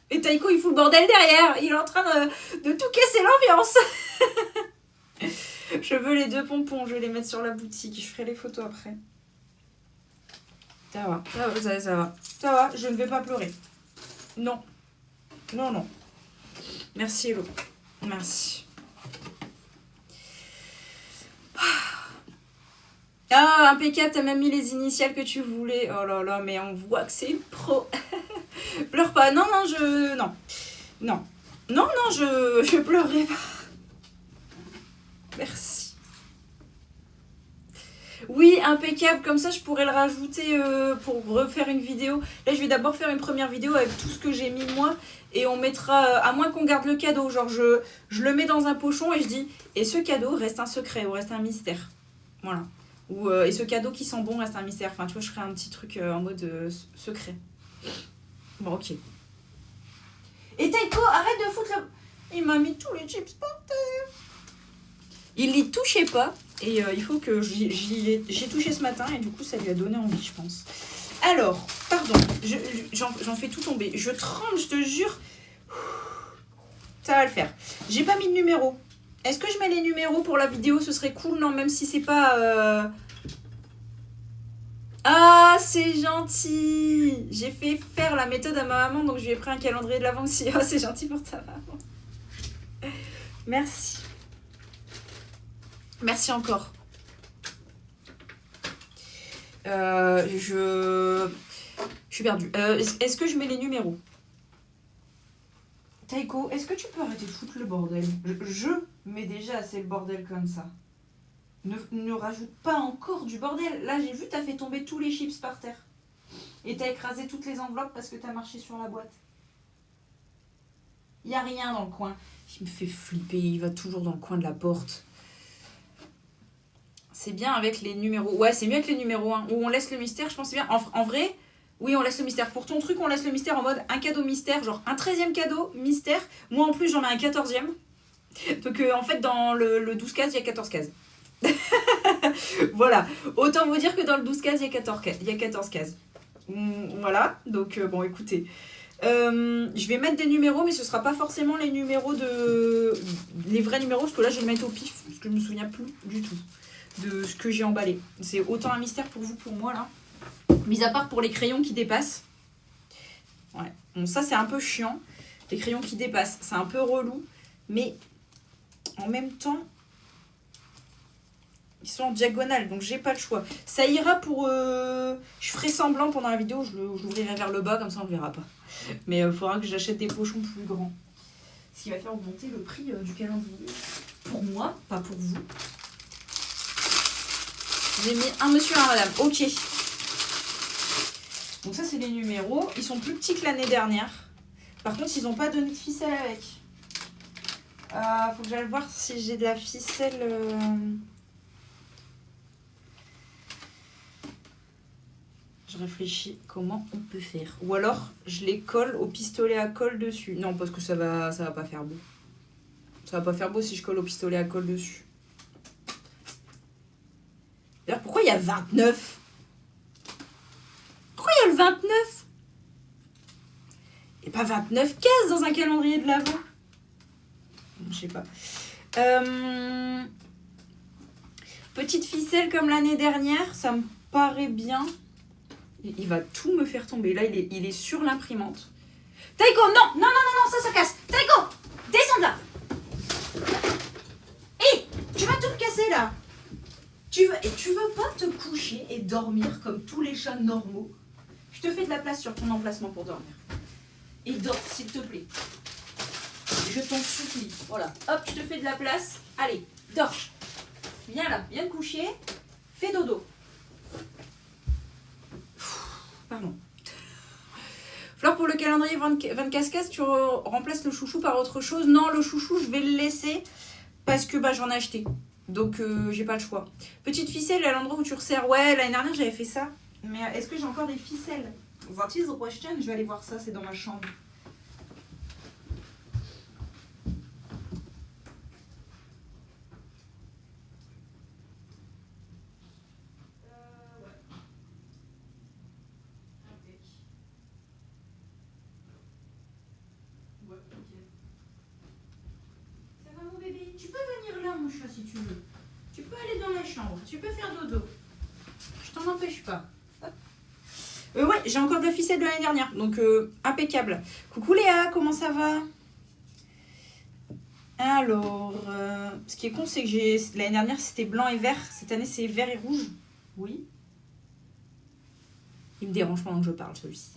Et Taïko, il fout le bordel derrière. Il est en train de tout casser l'ambiance. Je veux les deux pompons. Je vais les mettre sur la boutique. Je ferai les photos après. Ça va. Ça va. Ça va. Ça va. Je ne vais pas pleurer. Non. Non, non. Merci, Hello. Merci. Ah, impeccable. T'as même mis les initiales que tu voulais. Oh là là, mais on voit que c'est pro. Pleure pas. Non, non, je... Non. Non. Non, non, je pleurerai pas. Merci. Oui, impeccable. Comme ça, je pourrais le rajouter pour refaire une vidéo. Là, je vais d'abord faire une première vidéo avec tout ce que j'ai mis moi. Et on mettra... à moins qu'on garde le cadeau. Genre, je le mets dans un pochon et je dis... Et ce cadeau reste un secret ou reste un mystère. Voilà. Ou, et ce cadeau qui sent bon reste un mystère. Enfin, tu vois, je ferai un petit truc en mode secret. Bon, ok. Et Taïko, arrête de foutre le... Il m'a mis tous les chips par terre. Il n'y touchait pas. Et il faut que j'ai touché ce matin. Et du coup, ça lui a donné envie, je pense. Alors, pardon. J'en fais tout tomber. Je tremble, je te jure. Ça va le faire. J'ai pas mis de numéro. Est-ce que je mets les numéros pour la vidéo? Ce serait cool, non? Même si c'est pas... Ah, c'est gentil. J'ai fait faire la méthode à ma maman, donc je lui ai pris un calendrier de l'avant aussi. Oh, c'est gentil pour ta maman. Merci. Merci encore. Je suis perdue. Est-ce que je mets les numéros? Taïko, est-ce que tu peux arrêter de foutre le bordel? Je mets déjà assez le bordel comme ça. Ne rajoute pas encore du bordel. Là, j'ai vu, t'as fait tomber tous les chips par terre. Et t'as écrasé toutes les enveloppes parce que t'as marché sur la boîte. Il n'y a rien dans le coin. Il me fait flipper, il va toujours dans le coin de la porte. C'est bien avec les numéros. Ouais, c'est mieux avec les numéros 1. Où on laisse le mystère, je pense que c'est bien. En vrai, oui, on laisse le mystère. Pour ton truc, on laisse le mystère en mode un cadeau mystère. Genre un 13e cadeau mystère. Moi, en plus, j'en ai un 14e. Donc, en fait, dans le 12 cases, il y a 14 cases. Voilà. Autant vous dire que dans le 12 cases, il y a 14 cases. Voilà. Donc, bon, écoutez. Je vais mettre des numéros, mais ce sera pas forcément les numéros les vrais numéros, parce que là, je vais le mettre au pif, parce que je me souviens plus du tout de ce que j'ai emballé. C'est autant un mystère pour vous, pour moi, là. Mis à part pour les crayons qui dépassent. Ouais. Bon, ça, c'est un peu chiant. Les crayons qui dépassent, c'est un peu relou. Mais en même temps, ils sont en diagonale, donc j'ai pas le choix. Ça ira pour... Je ferai semblant pendant la vidéo, je l'ouvrirai vers le bas, comme ça on ne verra pas. Mais il faudra que j'achète des pochons plus grands. Ce qui va faire augmenter le prix du calendrier. Pour moi, pas pour vous. J'ai mis un monsieur et un madame. Ok. Donc ça, c'est les numéros. Ils sont plus petits que l'année dernière. Par contre, ils n'ont pas donné de ficelle avec. Faut que j'aille voir si j'ai de la ficelle... Je réfléchis comment on peut faire. Ou alors, je les colle au pistolet à colle dessus. Non, parce que ça va pas faire beau. Ça va pas faire beau si je colle au pistolet à colle dessus. D'ailleurs, pourquoi il y a 29? Pourquoi il y a le 29? Et pas 29 cases dans un calendrier de l'Avent. Je sais pas. Petite ficelle comme l'année dernière, ça me paraît bien. Il va tout me faire tomber. Là, il est sur l'imprimante. Taiko, non, non, non, non, non, ça casse. Taiko, descends de là. Hé, tu vas tout me casser là. Tu veux pas te coucher et dormir comme tous les chats normaux? Je te fais de la place sur ton emplacement pour dormir. Et dors, s'il te plaît. Je t'en supplie. Voilà. Hop, je te fais de la place. Allez, dors. Viens là, viens te coucher. Fais dodo. Pardon. Flore, pour le calendrier 20 cascades, tu remplaces le chouchou par autre chose? Non, le chouchou, je vais le laisser parce que j'en ai acheté. Donc, j'ai pas le choix. Petite ficelle à l'endroit où tu resserres. Ouais, l'année dernière, j'avais fait ça. Mais est-ce que j'ai encore des ficelles? What is the question? Je vais aller voir ça, c'est dans ma chambre. Tu peux venir là, mon chat, si tu veux. Tu peux aller dans la chambre. Tu peux faire dodo. Je t'en empêche pas. Ouais, j'ai encore de la ficelle de l'année dernière. Donc, impeccable. Coucou Léa, comment ça va? Alors, ce qui est con, c'est que l'année dernière, c'était blanc et vert. Cette année, c'est vert et rouge. Oui. Il me dérange pendant que je parle, celui-ci.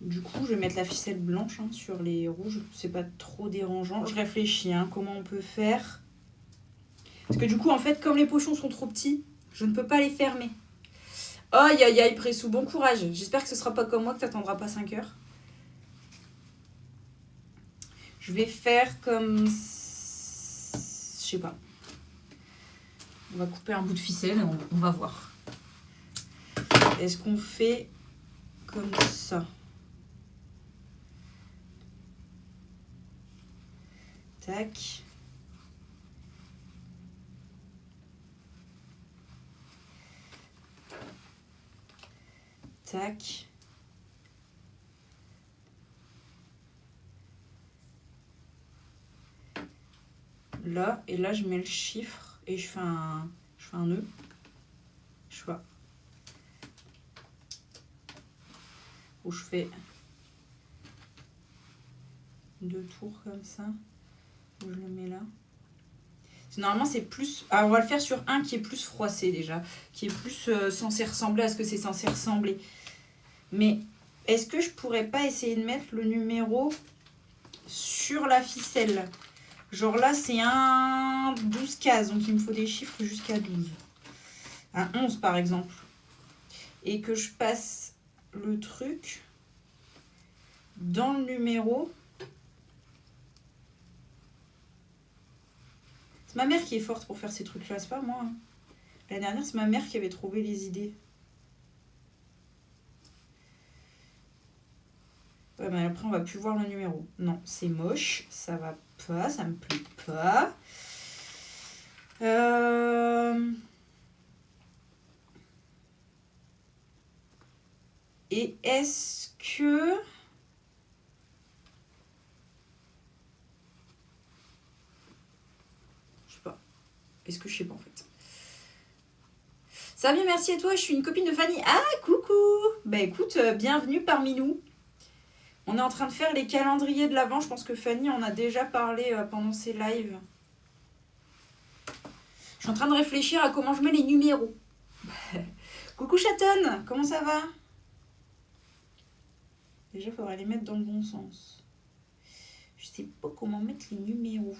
Du coup, je vais mettre la ficelle blanche sur les rouges. C'est pas trop dérangeant. Je réfléchis, comment on peut faire. Parce que du coup, en fait, comme les pochons sont trop petits, je ne peux pas les fermer. Aïe, aïe, aïe, Pressou, bon courage. J'espère que ce sera pas comme moi, que tu n'attendras pas 5 heures. Je vais faire comme... Je sais pas. On va couper un bout de ficelle et on va voir. Est-ce qu'on fait comme ça? Tac. Tac. Là, et là, je mets le chiffre et je fais un nœud. Je vois. Où je fais 2 tours comme ça. Où je le mets là. Normalement, c'est plus... Alors, on va le faire sur un qui est plus froissé déjà. Qui est plus censé ressembler à ce que c'est censé ressembler. Mais est-ce que je pourrais pas essayer de mettre le numéro sur la ficelle? Genre là, c'est un 12 cases. Donc, il me faut des chiffres jusqu'à 12. Un 11, par exemple. Et que je passe le truc dans le numéro... C'est ma mère qui est forte pour faire ces trucs-là, c'est pas moi. L'année dernière, c'est ma mère qui avait trouvé les idées. Ouais, mais après, on va plus voir le numéro. Non, c'est moche. Ça va pas, ça me plaît pas. Et est-ce que... Est-ce que je sais pas en fait. Ça va bien, merci à toi, je suis une copine de Fanny. Ah, coucou. Bah écoute, bienvenue parmi nous. On est en train de faire les calendriers de l'Avent. Je pense que Fanny en a déjà parlé pendant ses lives. Je suis en train de réfléchir à comment je mets les numéros. Coucou Chatonne, comment ça va? Déjà, il faudrait les mettre dans le bon sens. Je sais pas comment mettre les numéros.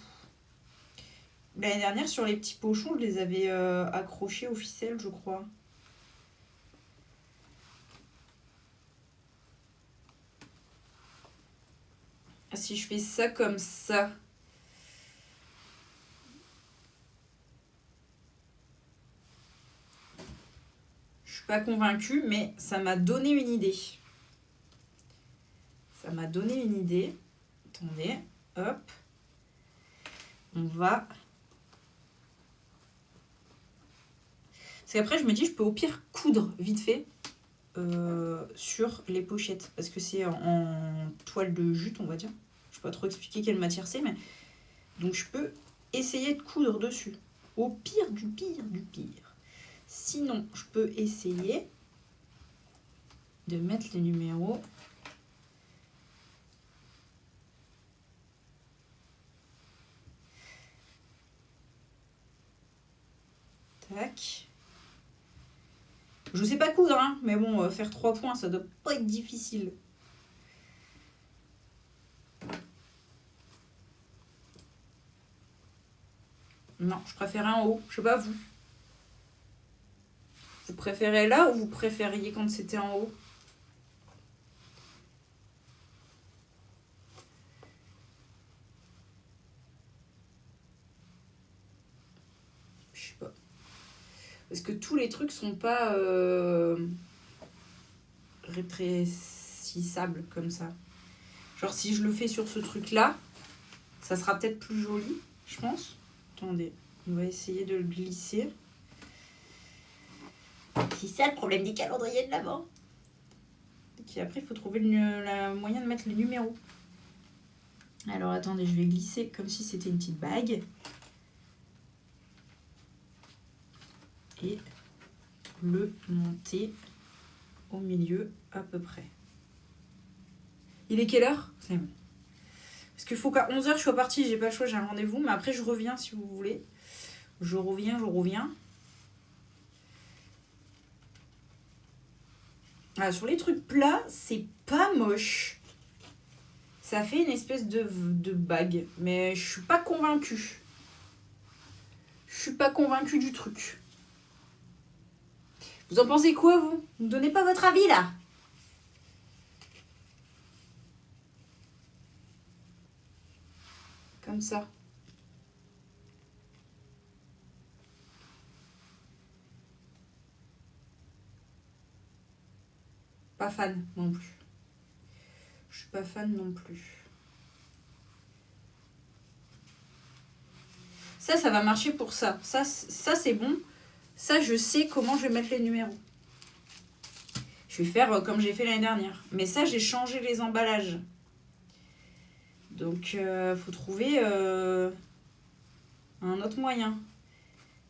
L'année dernière, sur les petits pochons, je les avais accrochés aux ficelles, je crois. Si je fais ça comme ça... Je suis pas convaincue, mais ça m'a donné une idée. Ça m'a donné une idée. Attendez, hop. On va... Parce qu'après, je me dis, je peux au pire coudre vite fait sur les pochettes. Parce que c'est en toile de jute, on va dire. Je ne sais pas trop expliquer quelle matière c'est, mais... Donc, je peux essayer de coudre dessus. Au pire du pire du pire. Sinon, je peux essayer de mettre les numéros. Tac. Je sais pas coudre, hein, mais bon, faire 3 points, ça doit pas être difficile. Non, je préférais en haut. Je sais pas vous. Vous préférez là ou vous préfériez quand c'était en haut? Je sais pas. Parce que tous les trucs sont pas rétrécissables comme ça. Genre si je le fais sur ce truc là, ça sera peut-être plus joli, je pense. Attendez, on va essayer de le glisser. C'est ça le problème des calendriers de l'Avent. Et après, il faut trouver le moyen de mettre les numéros. Alors attendez, je vais glisser comme si c'était une petite bague. Et le monter au milieu à peu près. Il est quelle heure? C'est bon. Parce qu'il faut qu'à 11h je sois partie, j'ai pas le choix, j'ai un rendez-vous. Mais après je reviens si vous voulez. Je reviens. Ah, sur les trucs plats, c'est pas moche. Ça fait une espèce de bague. Mais je suis pas convaincue. Je suis pas convaincue du truc. Vous en pensez quoi, vous? Ne donnez pas votre avis, là? Comme ça. Pas fan non plus. Je suis pas fan non plus. Ça va marcher pour ça. Ça c'est bon. Ça, je sais comment je vais mettre les numéros. Je vais faire comme j'ai fait l'année dernière. Mais ça, j'ai changé les emballages. Donc, faut trouver un autre moyen.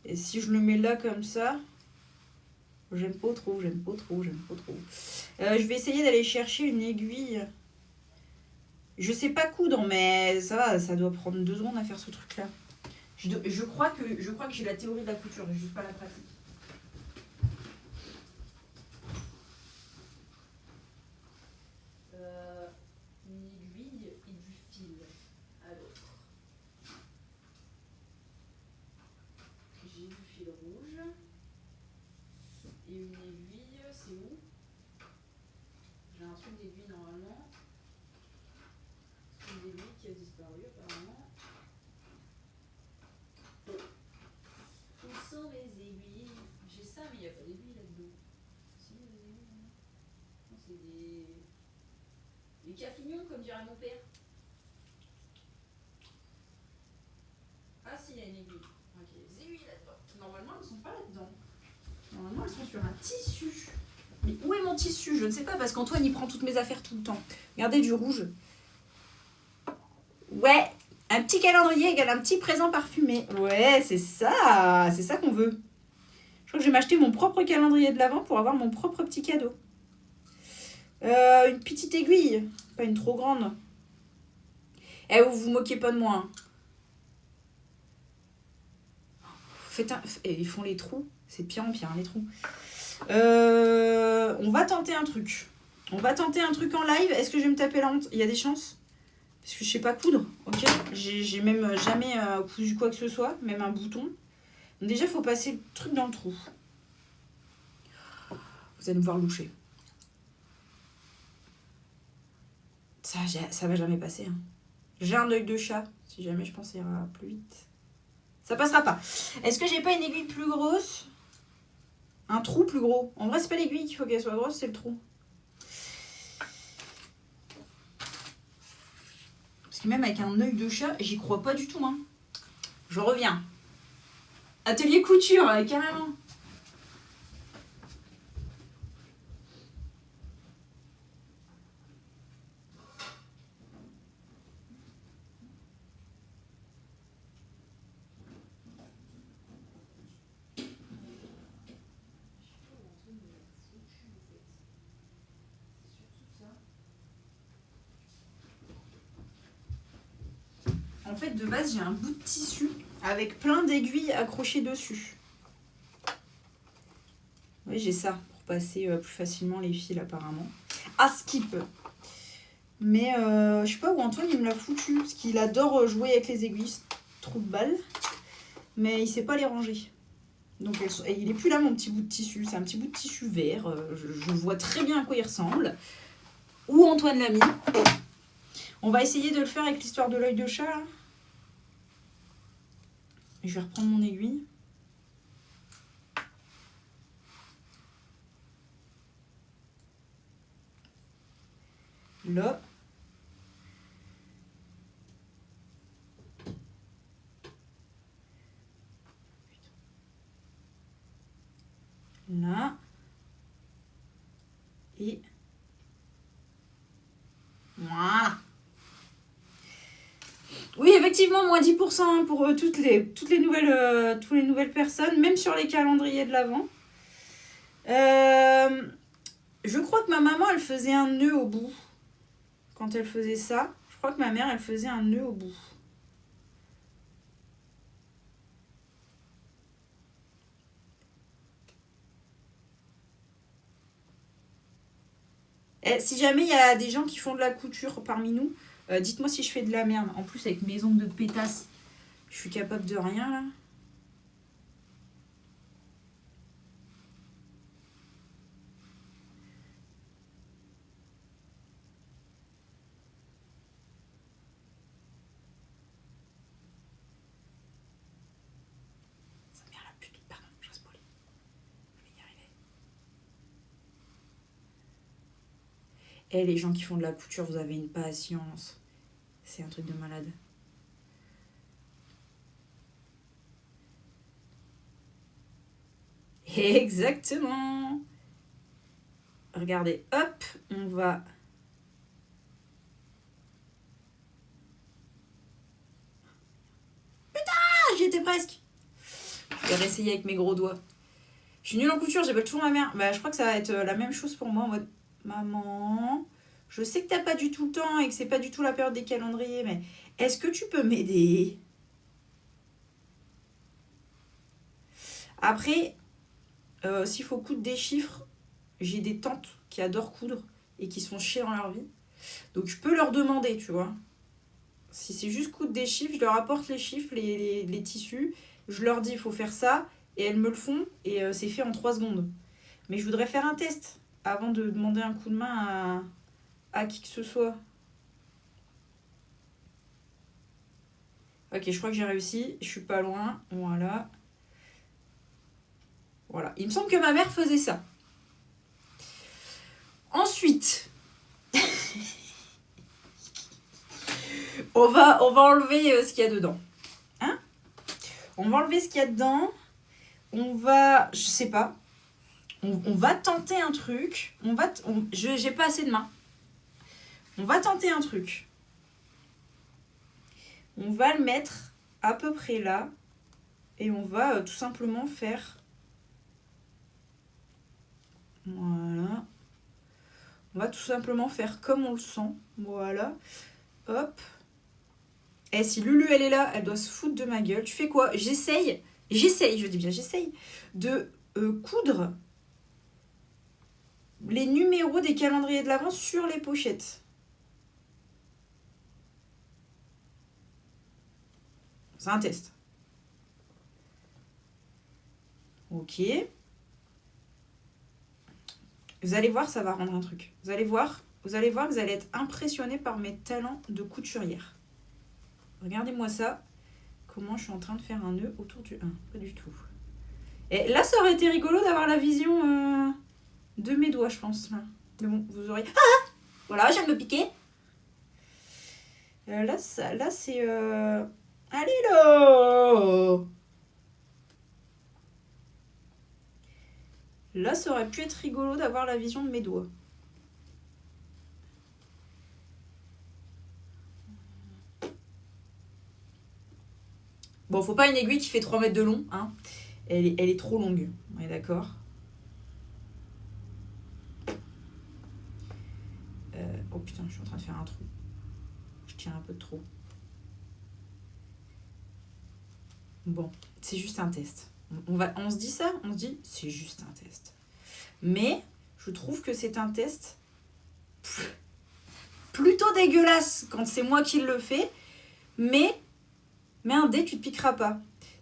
Et si je le mets là comme ça, j'aime pas trop. Je vais essayer d'aller chercher une aiguille. Je sais pas coudre, mais ça va, ça doit prendre 2 secondes à faire ce truc-là. Je crois que j'ai la théorie de la couture, mais juste pas la pratique. Une aiguille et du fil. Alors, j'ai du fil rouge et une aiguille. C'est où? J'ai un truc d'aiguille normalement. Une aiguille qui a disparu apparemment. Où sont les aiguilles? J'ai ça, mais il n'y a pas d'aiguille là-dedans. Si, il y a des aiguilles là. Non, c'est des cafignons, comme dirait mon père. Ah, si, il y a une aiguille. Ok, des aiguilles là-dedans. Normalement, elles ne sont pas là-dedans. Normalement, elles sont sur un tissu. Mais où est mon tissu? Je ne sais pas, parce qu'Antoine, il prend toutes mes affaires tout le temps. Regardez, du rouge. Ouais, un petit calendrier égale un petit présent parfumé. Ouais, c'est ça qu'on veut. Je crois que je vais m'acheter mon propre calendrier de l'Avent pour avoir mon propre petit cadeau. Une petite aiguille, pas une trop grande. Eh, vous vous moquez pas de moi. Hein. Ils font les trous. C'est pire en pire, hein, les trous. On va tenter un truc. On va tenter un truc en live. Est-ce que je vais me taper la honte? Il y a des chances? Parce que je sais pas coudre, ok? J'ai même jamais cousu quoi que ce soit, même un bouton. Donc déjà, il faut passer le truc dans le trou. Vous allez me voir loucher. Ça va jamais passer. Hein. J'ai un œil de chat. Si jamais je pense ça ira plus vite. Ça passera pas. Est-ce que j'ai pas une aiguille plus grosse? Un trou plus gros. En vrai, c'est pas l'aiguille qu'il faut qu'elle soit grosse, c'est le trou. Parce que même avec un œil de chat, j'y crois pas du tout. Hein. Je reviens. Atelier couture, carrément. fait, de base, j'ai un bout de tissu avec plein d'aiguilles accrochées dessus. Oui, j'ai ça pour passer plus facilement les fils apparemment. À skip. Mais je sais pas où Antoine il me l'a foutu. Parce qu'il adore jouer avec les aiguilles. Trou de balle. Mais il sait pas les ranger. Donc il est plus là mon petit bout de tissu. C'est un petit bout de tissu vert. Je vois très bien à quoi il ressemble. Où Antoine l'a mis. On va essayer de le faire avec l'histoire de l'œil de chat là. Je vais reprendre mon aiguille. Là. Là. Et voilà. Oui, effectivement, moins 10% pour toutes les nouvelles personnes, même sur les calendriers de l'Avent. Je crois que ma maman, elle faisait un nœud au bout. Quand elle faisait ça, je crois que ma mère, elle faisait un nœud au bout. Et si jamais il y a des gens qui font de la couture parmi nous, dites-moi si je fais de la merde. En plus, avec mes ongles de pétasse, je suis capable de rien là. Sa mère la pute, pardon, je reste poli. Je vais y arriver. Et les gens qui font de la couture, vous avez une patience. C'est un truc de malade. Exactement. Regardez, hop, on va... Putain, j'y étais presque. Je vais réessayer avec mes gros doigts. Je suis nulle en couture, j'appelle toujours ma mère. Bah, je crois que ça va être la même chose pour moi en mode... Maman, je sais que t'as pas du tout le temps et que c'est pas du tout la période des calendriers, mais est-ce que tu peux m'aider? Après, s'il faut coudre des chiffres, j'ai des tantes qui adorent coudre et qui se font chier dans leur vie. Donc je peux leur demander, tu vois. Si c'est juste coudre des chiffres, je leur apporte les chiffres, les tissus. Je leur dis, il faut faire ça. Et elles me le font. Et c'est fait en 3 secondes. Mais je voudrais faire un test avant de demander un coup de main à qui que ce soit. Ok, je crois que j'ai réussi. Je suis pas loin. Voilà. Voilà. Il me semble que ma mère faisait ça. Ensuite, on va enlever ce qu'il y a dedans. Hein? On va enlever ce qu'il y a dedans. On va... Je sais pas. On va tenter un truc. J'ai pas assez de mains. On va tenter un truc. On va le mettre à peu près là. Et on va tout simplement faire... Voilà. On va tout simplement faire comme on le sent. Voilà. Hop. Et si Lulu, elle est là, elle doit se foutre de ma gueule. Tu fais quoi? J'essaye, je dis bien j'essaye, de coudre les numéros des calendriers de l'Avent sur les pochettes. C'est un test. Ok. Vous allez voir, ça va rendre un truc. Vous allez voir, vous allez être impressionné par mes talents de couturière. Regardez-moi ça. Comment je suis en train de faire un nœud autour du 1. Pas du tout. Et là, ça aurait été rigolo d'avoir la vision de mes doigts, je pense. Là. Mais bon, vous aurez... Ah! Voilà, je viens de me piquer. Là, c'est... Allez là! Là, ça aurait pu être rigolo d'avoir la vision de mes doigts. Bon, faut pas une aiguille qui fait 3 mètres de long. Hein. Elle est trop longue. On est d'accord? Oh putain, je suis en train de faire un trou. Je tiens un peu de trop. Bon, c'est juste un test. On se dit ça, on se dit, c'est juste un test. Mais je trouve que c'est un test plutôt dégueulasse quand c'est moi qui le fais. Mais un dé, tu te piqueras pas.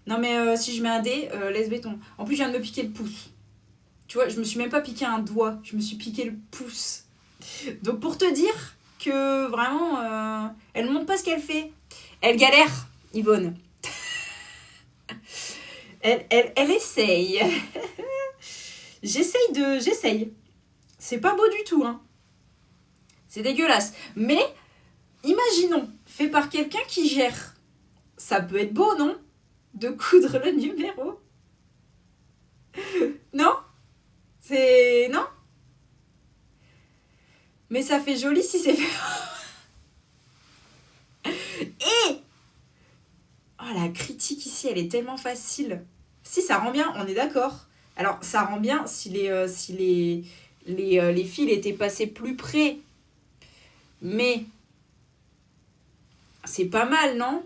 Non mais si je mets un dé, laisse béton. En plus, je viens de me piquer le pouce. Tu vois, je me suis même pas piqué un doigt, je me suis piqué le pouce. Donc pour te dire que vraiment, elle montre pas ce qu'elle fait. Elle galère, Yvonne. elle essaye. J'essaye. C'est pas beau du tout, hein. C'est dégueulasse. Mais, imaginons, fait par quelqu'un qui gère. Ça peut être beau, non? De coudre le numéro. Non? Non? Mais ça fait joli si c'est fait. Et oh, la critique ici, elle est tellement facile. Si, ça rend bien, on est d'accord. Alors, ça rend bien si les fils étaient passés plus près. Mais c'est pas mal, non?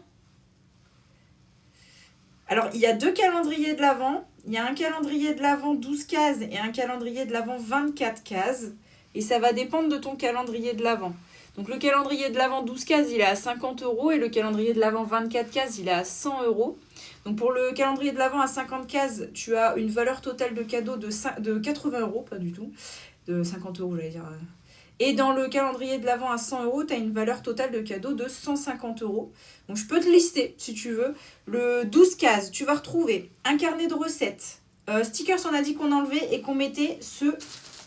Alors, il y a 2 calendriers de l'Avent. Il y a un calendrier de l'Avent 12 cases et un calendrier de l'Avent 24 cases. Et ça va dépendre de ton calendrier de l'Avent. Donc, le calendrier de l'Avent 12 cases, il est à 50 € et le calendrier de l'Avent 24 cases, il est à 100 €. Donc, pour le calendrier de l'Avent à 50 cases, tu as une valeur totale de cadeau de 80 €, pas du tout. De 50 €, j'allais dire. Et dans le calendrier de l'Avent à 100 €, tu as une valeur totale de cadeau de 150 €. Donc, je peux te lister, si tu veux. Le 12 cases, tu vas retrouver un carnet de recettes. Stickers, on a dit qu'on enlevait et qu'on mettait ce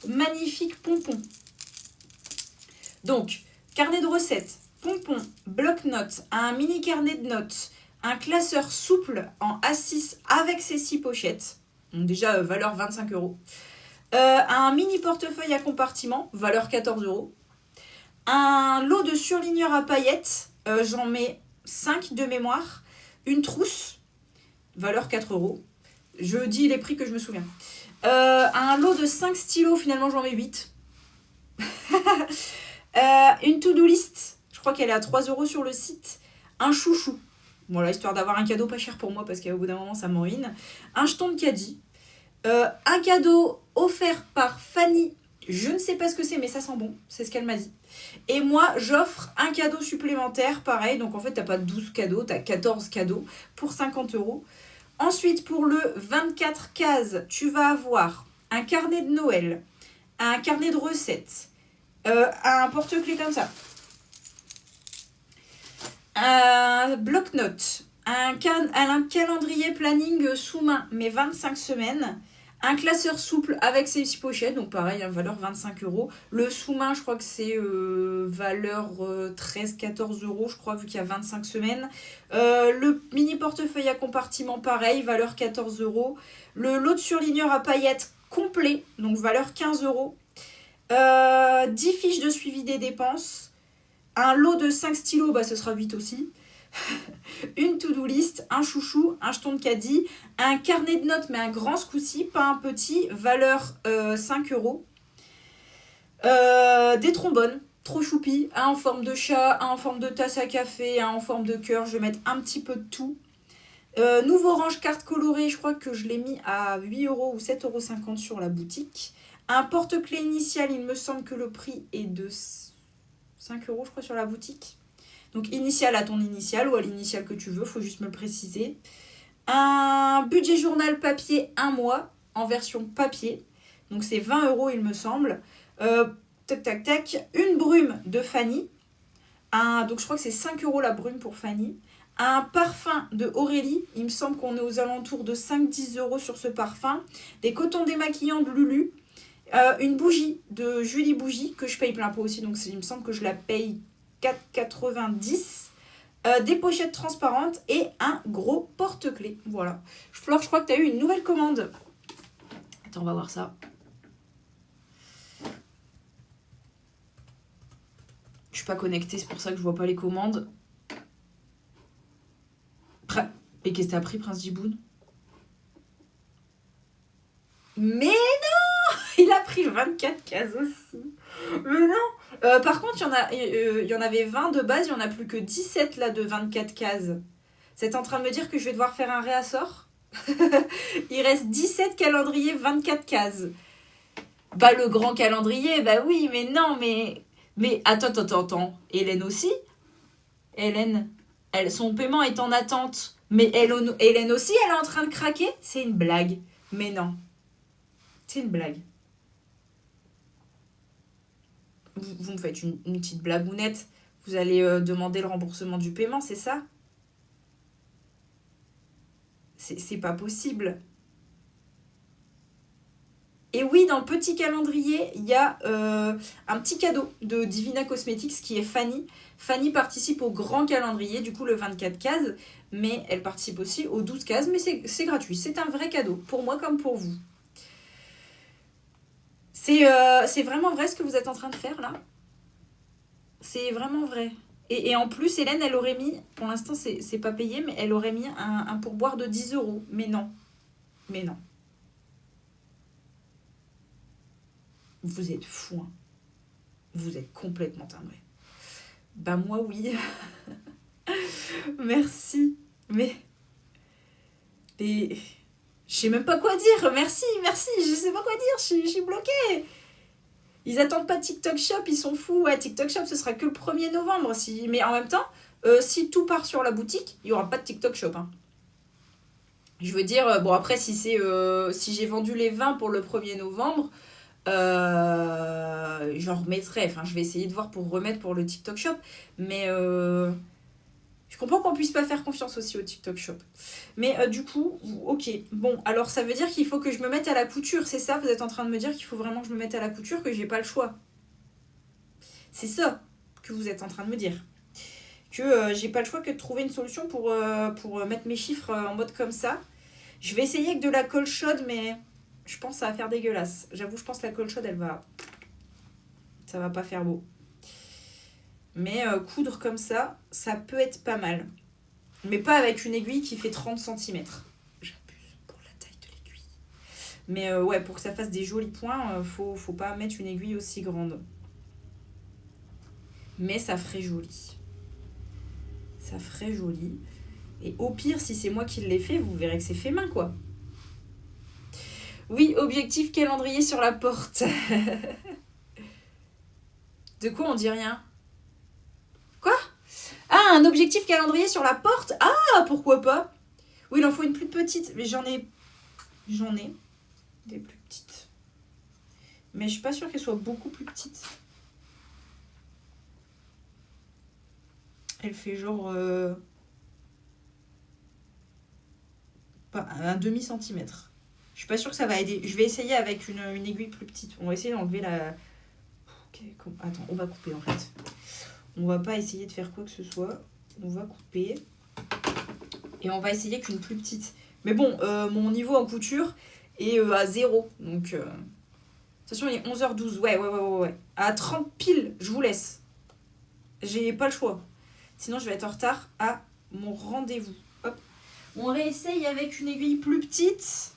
magnifique pompon. Donc, carnet de recettes, pompon, bloc-notes, un mini carnet de notes, un classeur souple en A6 avec ses 6 pochettes. Donc déjà, valeur 25 €. Un mini portefeuille à compartiment, valeur 14 €. Un lot de surligneurs à paillettes, j'en mets 5 de mémoire. Une trousse, valeur 4 €. Je dis les prix que je me souviens. Un lot de 5 stylos, finalement j'en mets 8. Une to-do list, je crois qu'elle est à 3 € sur le site. Un chouchou, voilà, histoire d'avoir un cadeau pas cher pour moi parce qu'au bout d'un moment ça m'enruine. Un jeton de caddie. Un cadeau offert par Fanny, je ne sais pas ce que c'est mais ça sent bon, c'est ce qu'elle m'a dit. Et moi j'offre un cadeau supplémentaire, pareil, donc en fait t'as pas 12 cadeaux, t'as 14 cadeaux pour 50 €. Ensuite pour le 24 cases, tu vas avoir un carnet de Noël, un carnet de recettes, un porte-clés comme ça, un bloc-notes, un calendrier planning sous main, mais 25 semaines, un classeur souple avec ses 6 pochettes, donc pareil, valeur 25 €. Le sous-main, je crois que c'est valeur 13-14 €, je crois, vu qu'il y a 25 semaines. Le mini portefeuille à compartiment, pareil, valeur 14 €. Le lot de surligneurs à paillettes complet, donc valeur 15 €. 10 fiches de suivi des dépenses. Un lot de 5 stylos, bah, ce sera 8 aussi. Une to-do list, un chouchou, un jeton de caddie, un carnet de notes, mais un grand ce coup-ci, pas un petit, valeur 5 €. Des trombones, trop choupi, un en forme de chat, un en forme de tasse à café, un en forme de cœur, je vais mettre un petit peu de tout. Nouveau range carte colorée, je crois que je l'ai mis à 8 € ou 7,50 € sur la boutique. Un porte-clés initial, il me semble que le prix est de 5 € je crois sur la boutique. Donc initial à ton initial ou à l'initial que tu veux, il faut juste me le préciser. Un budget journal papier 1 mois en version papier. Donc c'est 20 € il me semble. Tac tac tac. Une brume de Fanny. Donc je crois que c'est 5 € la brume pour Fanny. Un parfum de Aurélie. Il me semble qu'on est aux alentours de 5-10 € sur ce parfum. Des cotons démaquillants de Lulu. Une bougie de Julie Bougie que je paye plein pot aussi. Donc il me semble que je la paye 4,90 €. Des pochettes transparentes et un gros porte-clés. Voilà. Flore, je crois que tu as eu une nouvelle commande. Attends, on va voir ça. Je suis pas connectée, c'est pour ça que je vois pas les commandes. Et qu'est-ce que t'as pris, Prince Jiboun? Mais non! Il a pris 24 cases aussi. Mais non! Par contre, il y en avait 20 de base, il n'y en a plus que 17 là de 24 cases. Vous êtes en train de me dire que je vais devoir faire un réassort? Il reste 17 calendriers, 24 cases. Bah, le grand calendrier, bah oui, mais non, mais attends. Hélène aussi? Hélène, son paiement est en attente. Mais Hélène aussi, elle est en train de craquer? C'est une blague. Mais non. C'est une blague. Vous me faites une petite blagounette. Vous allez demander le remboursement du paiement, c'est ça? C'est pas possible. Et oui, dans le petit calendrier, il y a un petit cadeau de Divina Cosmetics qui est Fanny. Fanny participe au grand calendrier, du coup le 24 cases, mais elle participe aussi aux 12 cases, mais c'est gratuit. C'est un vrai cadeau, pour moi comme pour vous. C'est vraiment vrai ce que vous êtes en train de faire là? C'est vraiment vrai. Et en plus, Hélène, elle aurait mis, pour l'instant c'est pas payé, mais elle aurait mis un pourboire de 10 €. Mais non. Mais non. Vous êtes fou, hein. Vous êtes complètement timbré. Bah moi oui. Merci. Mais je sais même pas quoi dire. Merci. Je sais pas quoi dire. Je suis bloquée. Ils attendent pas TikTok Shop, ils sont fous. Ouais, TikTok Shop, ce sera que le 1er novembre. Mais en même temps, si tout part sur la boutique, il y aura pas de TikTok Shop. Hein. Je veux dire, bon après, si j'ai vendu les 20 pour le 1er novembre, j'en remettrai. Enfin, je vais essayer de voir pour remettre pour le TikTok Shop. Mais je comprends qu'on puisse pas faire confiance aussi au TikTok Shop. Mais du coup, ok. Bon, alors ça veut dire qu'il faut que je me mette à la couture, c'est ça? Vous êtes en train de me dire qu'il faut vraiment que je me mette à la couture, que j'ai pas le choix. C'est ça que vous êtes en train de me dire. Que j'ai pas le choix que de trouver une solution pour mettre mes chiffres en mode comme ça. Je vais essayer avec de la colle chaude, mais je pense que ça va faire dégueulasse. J'avoue, je pense que la colle chaude, ça va pas faire beau. Mais coudre comme ça, ça peut être pas mal. Mais pas avec une aiguille qui fait 30 cm. J'abuse pour la taille de l'aiguille. Mais ouais, pour que ça fasse des jolis points, faut pas mettre une aiguille aussi grande. Mais ça ferait joli. Ça ferait joli. Et au pire, si c'est moi qui l'ai fait, vous verrez que c'est fait main, quoi. Oui, objectif calendrier sur la porte. De quoi on dit rien? Quoi? Ah, un objectif calendrier sur la porte? Ah, pourquoi pas? Oui, il en faut une plus petite. Mais j'en ai des plus petites. Mais je suis pas sûre qu'elles soient beaucoup plus petites. Elle fait genre... un demi-centimètre. Je suis pas sûre que ça va aider. Je vais essayer avec une aiguille plus petite. On va essayer d'enlever la... Ok, attends, on va couper en fait. On va pas essayer de faire quoi que ce soit. On va couper. Et on va essayer qu'une plus petite. Mais bon, mon niveau en couture est à 0. Donc, attention, il est 11h12. Ouais. À 30 piles, je vous laisse. J'ai pas le choix. Sinon, je vais être en retard à mon rendez-vous. Hop. On réessaye avec une aiguille plus petite.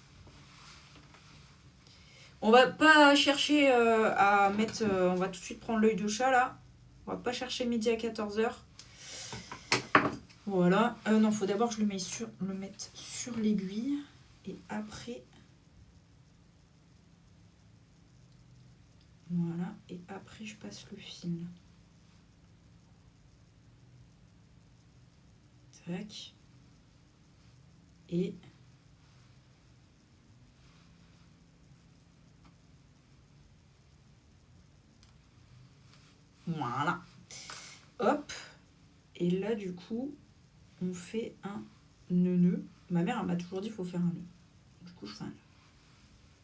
On va pas chercher à mettre... on va tout de suite prendre l'œil de chat, là. On va pas chercher midi à 14h. Voilà. Non, faut d'abord que je le mette sur l'aiguille. Et après... Voilà. Et après, je passe le fil. Tac. Et... Voilà. Hop. Et là, du coup, on fait un nœud. Ma mère, elle m'a toujours dit qu'il faut faire un nœud. Du coup, je fais un nœud.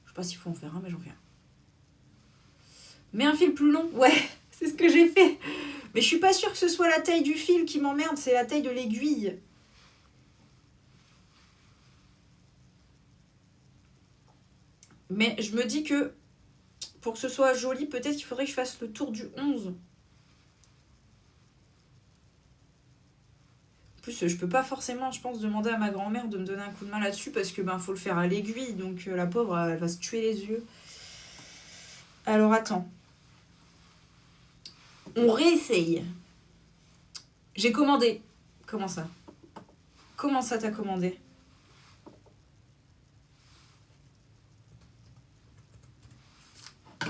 Je sais pas s'il faut en faire un, mais j'en fais un. Mais un fil plus long, ouais, c'est ce que j'ai fait. Mais je suis pas sûre que ce soit la taille du fil qui m'emmerde, c'est la taille de l'aiguille. Mais je me dis que pour que ce soit joli, peut-être qu'il faudrait que je fasse le tour du 11. En plus, je peux pas forcément, je pense, demander à ma grand-mère de me donner un coup de main là-dessus parce que faut le faire à l'aiguille, donc la pauvre, elle va se tuer les yeux. Alors attends. On réessaye. J'ai commandé. Comment ça? Comment ça t'as commandé?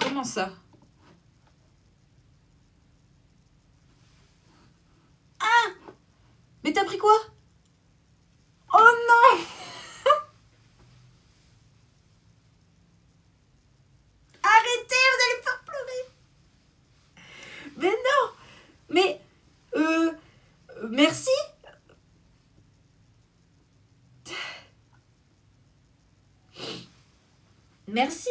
Comment ça? Ah! Mais t'as pris quoi? Oh non! Arrêtez, vous allez me faire pleurer! Mais non! Mais... merci? Merci.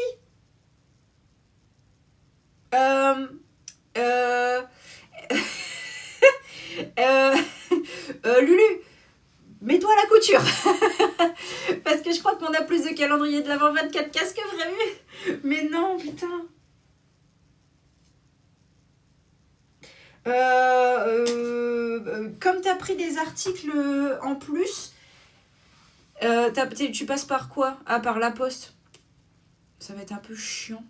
Lulu, mets-toi à la couture. Parce que je crois qu'on a plus de calendrier de l'avant 24 casques que prévu. Mais non, putain. Comme tu as pris des articles en plus, tu passes par quoi? Ah, par la poste. Ça va être un peu chiant.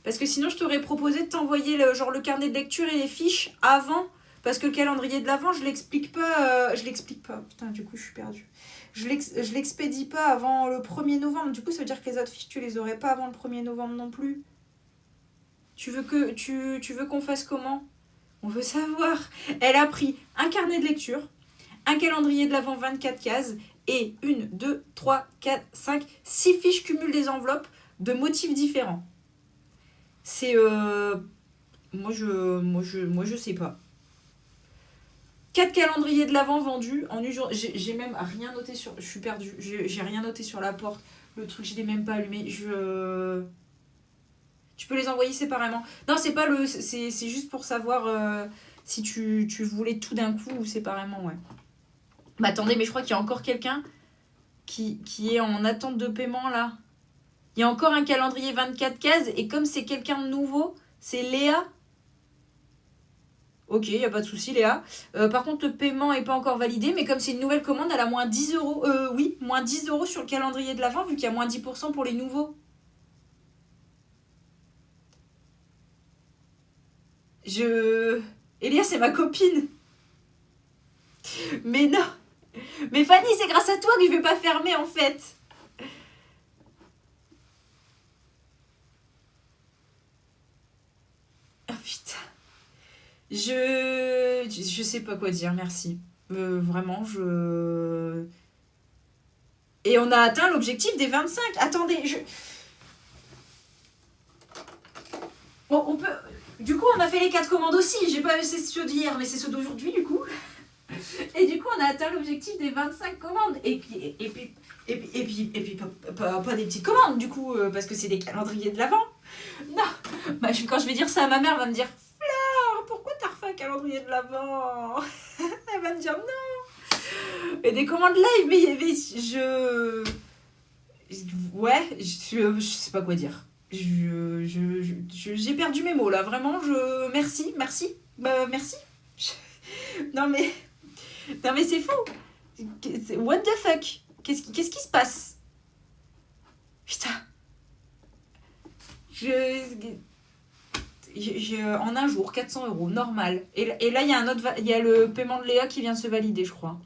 Parce que sinon, je t'aurais proposé de t'envoyer le carnet de lecture et les fiches avant. Parce que le calendrier de l'avant, je l'explique pas. Putain, du coup, je suis perdue. Je l'expédie pas avant le 1er novembre. Du coup, ça veut dire que les autres fiches, tu les aurais pas avant le 1er novembre non plus. Tu veux qu'on fasse comment? On veut savoir. Elle a pris un carnet de lecture, un calendrier de l'avant 24 cases et 1, 2, 3, 4, 5, 6 fiches cumulent des enveloppes de motifs différents. C'est... Moi, je sais pas. 4 calendriers de l'avant vendus en une journée. J'ai même rien noté sur... Je suis perdue. J'ai rien noté sur la porte. Le truc, je l'ai même pas allumé. Tu peux les envoyer séparément. Non, c'est pas le... C'est juste pour savoir si tu voulais tout d'un coup ou séparément, ouais. Bah attendez, mais je crois qu'il y a encore quelqu'un qui est en attente de paiement, là. Il y a encore un calendrier 24 cases. Et comme c'est quelqu'un de nouveau, c'est Léa. Ok, il n'y a pas de souci, Léa. Par contre, le paiement n'est pas encore validé. Mais comme c'est une nouvelle commande, elle a moins 10 euros. Oui, moins 10 euros sur le calendrier de l'avant, vu qu'il y a moins 10% pour les nouveaux. Elia, c'est ma copine. Mais non. Mais Fanny, c'est grâce à toi que je vais pas fermer, en fait. Oh putain. Je sais pas quoi dire, merci. Vraiment, Et on a atteint l'objectif des 25. Attendez, Bon, on peut... Du coup, on a fait les 4 commandes aussi. J'ai pas vu ceux d'hier, mais c'est ceux d'aujourd'hui, du coup. Et du coup, on a atteint l'objectif des 25 commandes. Et puis pas des petites commandes, du coup, parce que c'est des calendriers de l'avant. Non, bah, quand je vais dire ça à ma mère, elle va me dire « Flore, pourquoi t'as refait un calendrier de l'avant ?» Elle va me dire « Non !» Et des commandes live, mais ouais, je sais pas quoi dire. J'ai perdu mes mots, là. Vraiment, Merci. Merci. Non, mais c'est fou. What the fuck? Qu'est-ce qui se passe? Putain. En un jour, 400 euros, normal. Et là, il y a le paiement de Léa qui vient de se valider, je crois.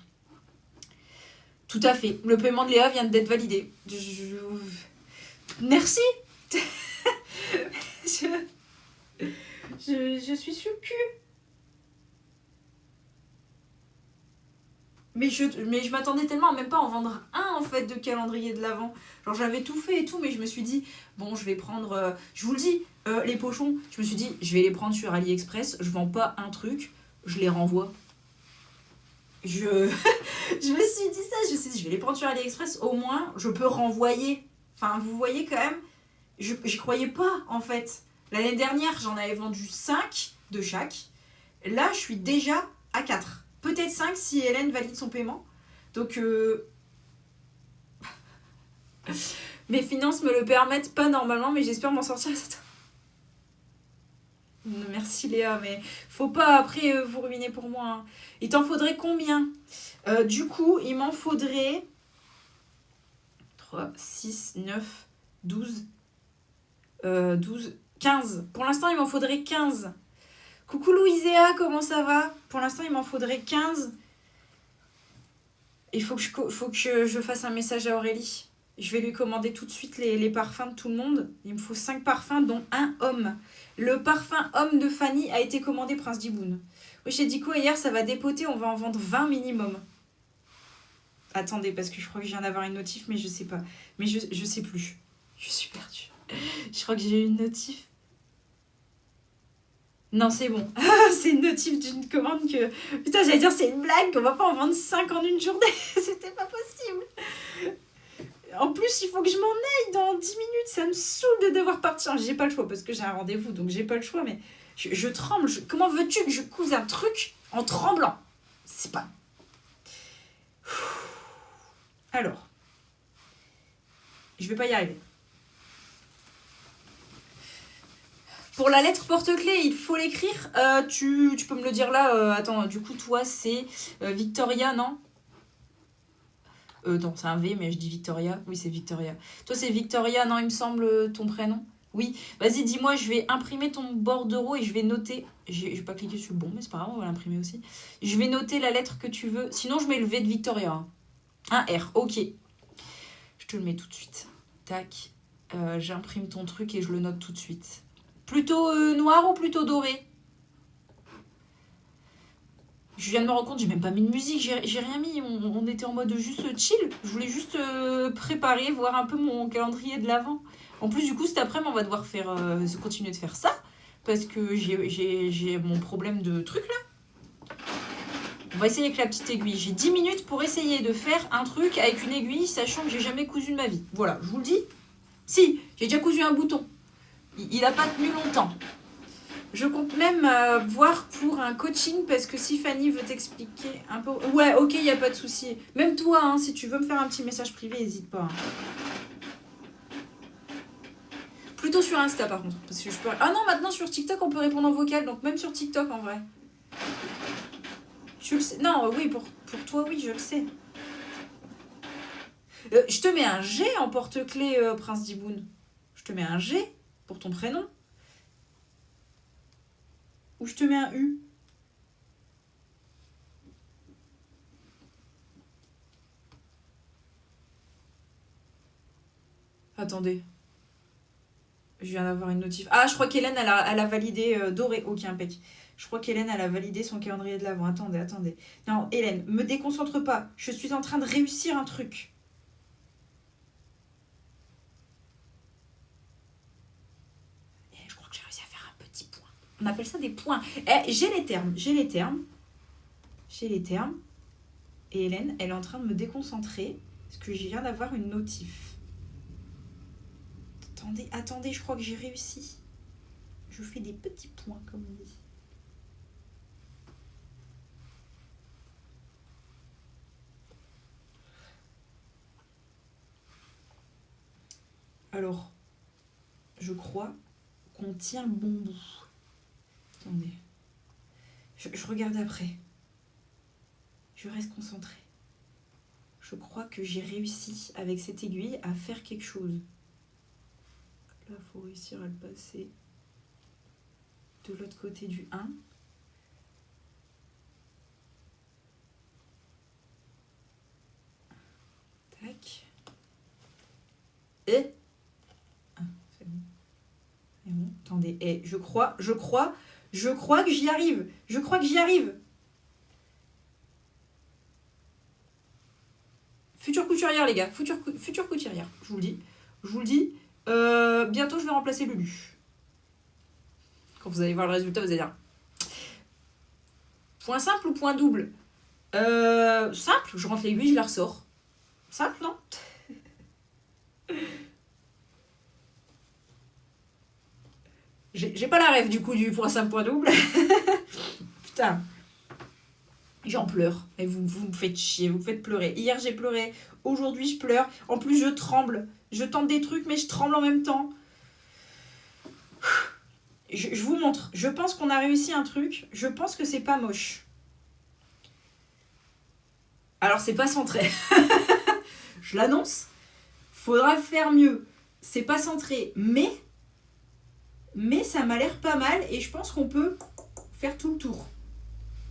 Tout à fait. Le paiement de Léa vient d'être validé. Merci. Je suis sur le cul. Mais je m'attendais tellement à même pas en vendre un, en fait, de calendrier de l'avant. Genre, j'avais tout fait et tout, mais je me suis dit, bon, je vais prendre... je vous le dis, les pochons, je me suis dit, je vais les prendre sur AliExpress, je vends pas un truc, je les renvoie. Je me suis dit ça, je me suis dit, je vais les prendre sur AliExpress, au moins, je peux renvoyer. Enfin, vous voyez quand même, j'y croyais pas, en fait. L'année dernière, j'en avais vendu 5 de chaque. Là, je suis déjà à 4. Peut-être 5 si Hélène valide son paiement. Donc, mes finances me le permettent pas normalement, mais j'espère m'en sortir. Merci Léa, mais faut pas après vous ruiner pour moi. Hein. Il t'en faudrait combien? Du coup, il m'en faudrait 3, 6, 9, 12, 15. Pour l'instant, il m'en faudrait 15. Coucou Louiséa, comment ça va? Pour l'instant, il m'en faudrait 15. Il faut que je fasse un message à Aurélie. Je vais lui commander tout de suite les parfums de tout le monde. Il me faut 5 parfums, dont un homme. Le parfum homme de Fanny a été commandé Prince Diboun. Oui, j'ai dit quoi hier, ça va dépoter, on va en vendre 20 minimum. Attendez, parce que je crois que je viens d'avoir une notif, mais je sais pas. Mais je sais plus. Je suis perdue. Je crois que j'ai eu une notif. Non, c'est bon. C'est une notif d'une commande que... Putain, j'allais dire, c'est une blague, qu'on va pas en vendre 5 en une journée. C'était pas possible. En plus, il faut que je m'en aille dans 10 minutes. Ça me saoule de devoir partir. J'ai pas le choix, parce que j'ai un rendez-vous, donc j'ai pas le choix, mais je tremble. Comment veux-tu que je couse un truc en tremblant? C'est pas... Alors, je vais pas y arriver. Pour la lettre porte-clés, il faut l'écrire. Tu peux me le dire là. Attends, du coup, toi, c'est Victoria, non? Non, c'est un V, mais je dis Victoria. Oui, c'est Victoria. Toi, c'est Victoria, non, il me semble, ton prénom? Oui. Vas-y, dis-moi, je vais imprimer ton bordereau et je vais noter... Je vais pas cliquer sur le bon, mais c'est pas grave, on va l'imprimer aussi. Je vais noter la lettre que tu veux. Sinon, je mets le V de Victoria. Hein. Un R, ok. Je te le mets tout de suite. Tac. J'imprime ton truc et je le note tout de suite. Plutôt noir ou plutôt doré? Je viens de me rendre compte, j'ai même pas mis de musique, j'ai rien mis. On était en mode juste chill. Je voulais juste préparer, voir un peu mon calendrier de l'avant. En plus, du coup, cet après-midi, on va devoir continuer de faire ça. Parce que j'ai mon problème de truc là. On va essayer avec la petite aiguille. J'ai 10 minutes pour essayer de faire un truc avec une aiguille, sachant que j'ai jamais cousu de ma vie. Voilà, je vous le dis. Si, j'ai déjà cousu un bouton. Il n'a pas tenu longtemps. Je compte même voir pour un coaching parce que si Fanny veut t'expliquer un peu... Ouais, ok, il n'y a pas de souci. Même toi, hein, si tu veux me faire un petit message privé, n'hésite pas. Hein. Plutôt sur Insta par contre. Parce que je peux... Ah non, maintenant sur TikTok, on peut répondre en vocal. Donc même sur TikTok en vrai. Je le sais. Non, oui, pour toi, oui, je le sais. Je te mets un G en porte-clés, Prince Diboun. Je te mets un G pour ton prénom. Ou je te mets un U. Attendez. Je viens d'avoir une notif. Ah, je crois qu'Hélène, elle a validé doré. Ok, impec. Je crois qu'Hélène, elle a validé son calendrier de l'avant. Attendez. Non, Hélène, me déconcentre pas. Je suis en train de réussir un truc. Je crois que j'ai réussi à faire un petit point. On appelle ça des points. J'ai les termes. Et Hélène, elle est en train de me déconcentrer. Parce que je viens d'avoir une notif. Attendez, je crois que j'ai réussi. Je fais des petits points, comme on dit. Alors, je crois qu'on tient bon bout. Attendez. Je regarde après. Je reste concentrée. Je crois que j'ai réussi, avec cette aiguille, à faire quelque chose. Là, il faut réussir à le passer de l'autre côté du 1. Tac. Et... Ah, c'est bon. C'est bon. Attendez, je crois que j'y arrive. Future couturière, les gars. Future couturière, je vous le dis. Bientôt, je vais remplacer Lulu. Quand vous allez voir le résultat, vous allez dire... Point simple ou point double? Simple, je rentre l'aiguille, je la ressors. Simple, non? J'ai pas la rêve du coup du point simple, point double. Putain. J'en pleure. Et vous me faites chier, vous me faites pleurer. Hier, j'ai pleuré. Aujourd'hui, je pleure. En plus, je tremble. Je tente des trucs, mais je tremble en même temps. Je vous montre. Je pense qu'on a réussi un truc. Je pense que c'est pas moche. Alors, c'est pas centré. Je l'annonce. Faudra faire mieux. C'est pas centré. Mais ça m'a l'air pas mal. Et je pense qu'on peut faire tout le tour.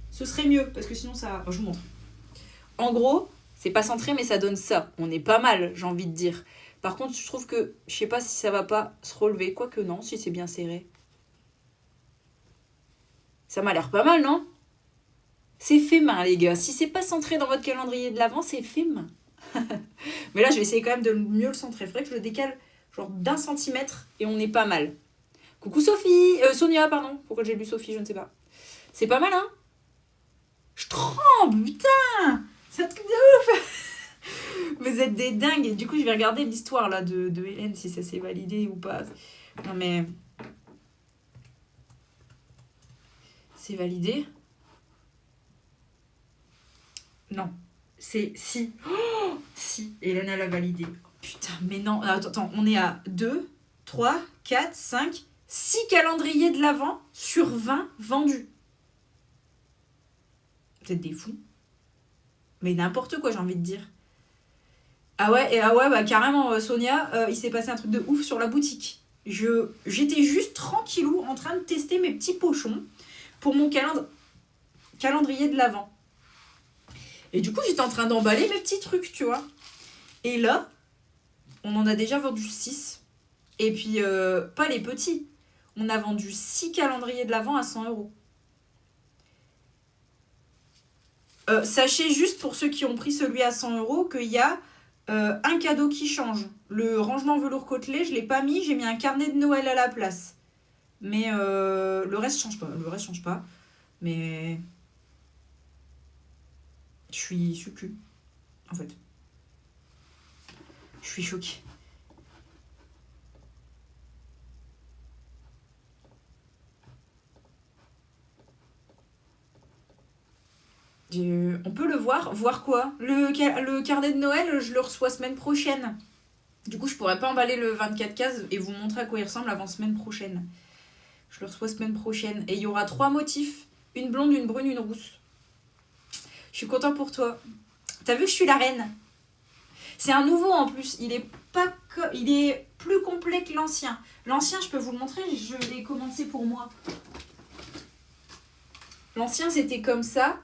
Ce serait mieux. Parce que sinon, ça... je vous montre. En gros... C'est pas centré, mais ça donne ça. On est pas mal, j'ai envie de dire. Par contre, je trouve que, je sais pas si ça va pas se relever. Quoique non, si c'est bien serré. Ça m'a l'air pas mal, non? C'est fait main, les gars. Si c'est pas centré dans votre calendrier de l'Avent, c'est fait main. Mais là, je vais essayer quand même de mieux le centrer. Il faudrait que je le décale genre d'1 centimètre et on est pas mal. Coucou Sophie, Sonia, pardon. Pourquoi j'ai lu Sophie, je ne sais pas. C'est pas mal, hein? Je tremble, putain! C'est un truc de ouf! Vous êtes des dingues. Et du coup, je vais regarder l'histoire là de Hélène, si ça s'est validé ou pas. Non, mais... C'est validé? Non. C'est si. Oh, si, Hélène, elle a validé. Putain, mais non. Attends, on est à 2, 3, 4, 5, 6 calendriers de l'Avent sur 20 vendus. Vous êtes des fous. Mais n'importe quoi, j'ai envie de dire. Ah ouais, bah carrément, Sonia, il s'est passé un truc de ouf sur la boutique. J'étais juste tranquillou en train de tester mes petits pochons pour mon calendrier de l'Avent. Et du coup, j'étais en train d'emballer mes petits trucs, tu vois. Et là, on en a déjà vendu 6. Et puis, pas les petits. On a vendu 6 calendriers de l'Avent à 100 €. Sachez juste, pour ceux qui ont pris celui à 100 € qu'il y a un cadeau qui change. Le rangement velours côtelé, je ne l'ai pas mis. J'ai mis un carnet de Noël à la place. Mais le reste change pas. Le reste change pas. Mais... Je suis succue, en fait. Je suis choquée. On peut le voir. Voir quoi? Le carnet de Noël, je le reçois semaine prochaine. Du coup, je pourrais pas emballer le 24 cases et vous montrer à quoi il ressemble avant semaine prochaine. Je le reçois semaine prochaine. Et il y aura 3 motifs. Une blonde, une brune, une rousse. Je suis content pour toi. T'as vu que je suis la reine? C'est un nouveau en plus. Il est plus complet que l'ancien. L'ancien, je peux vous le montrer. Je l'ai commencé pour moi. L'ancien, c'était comme ça.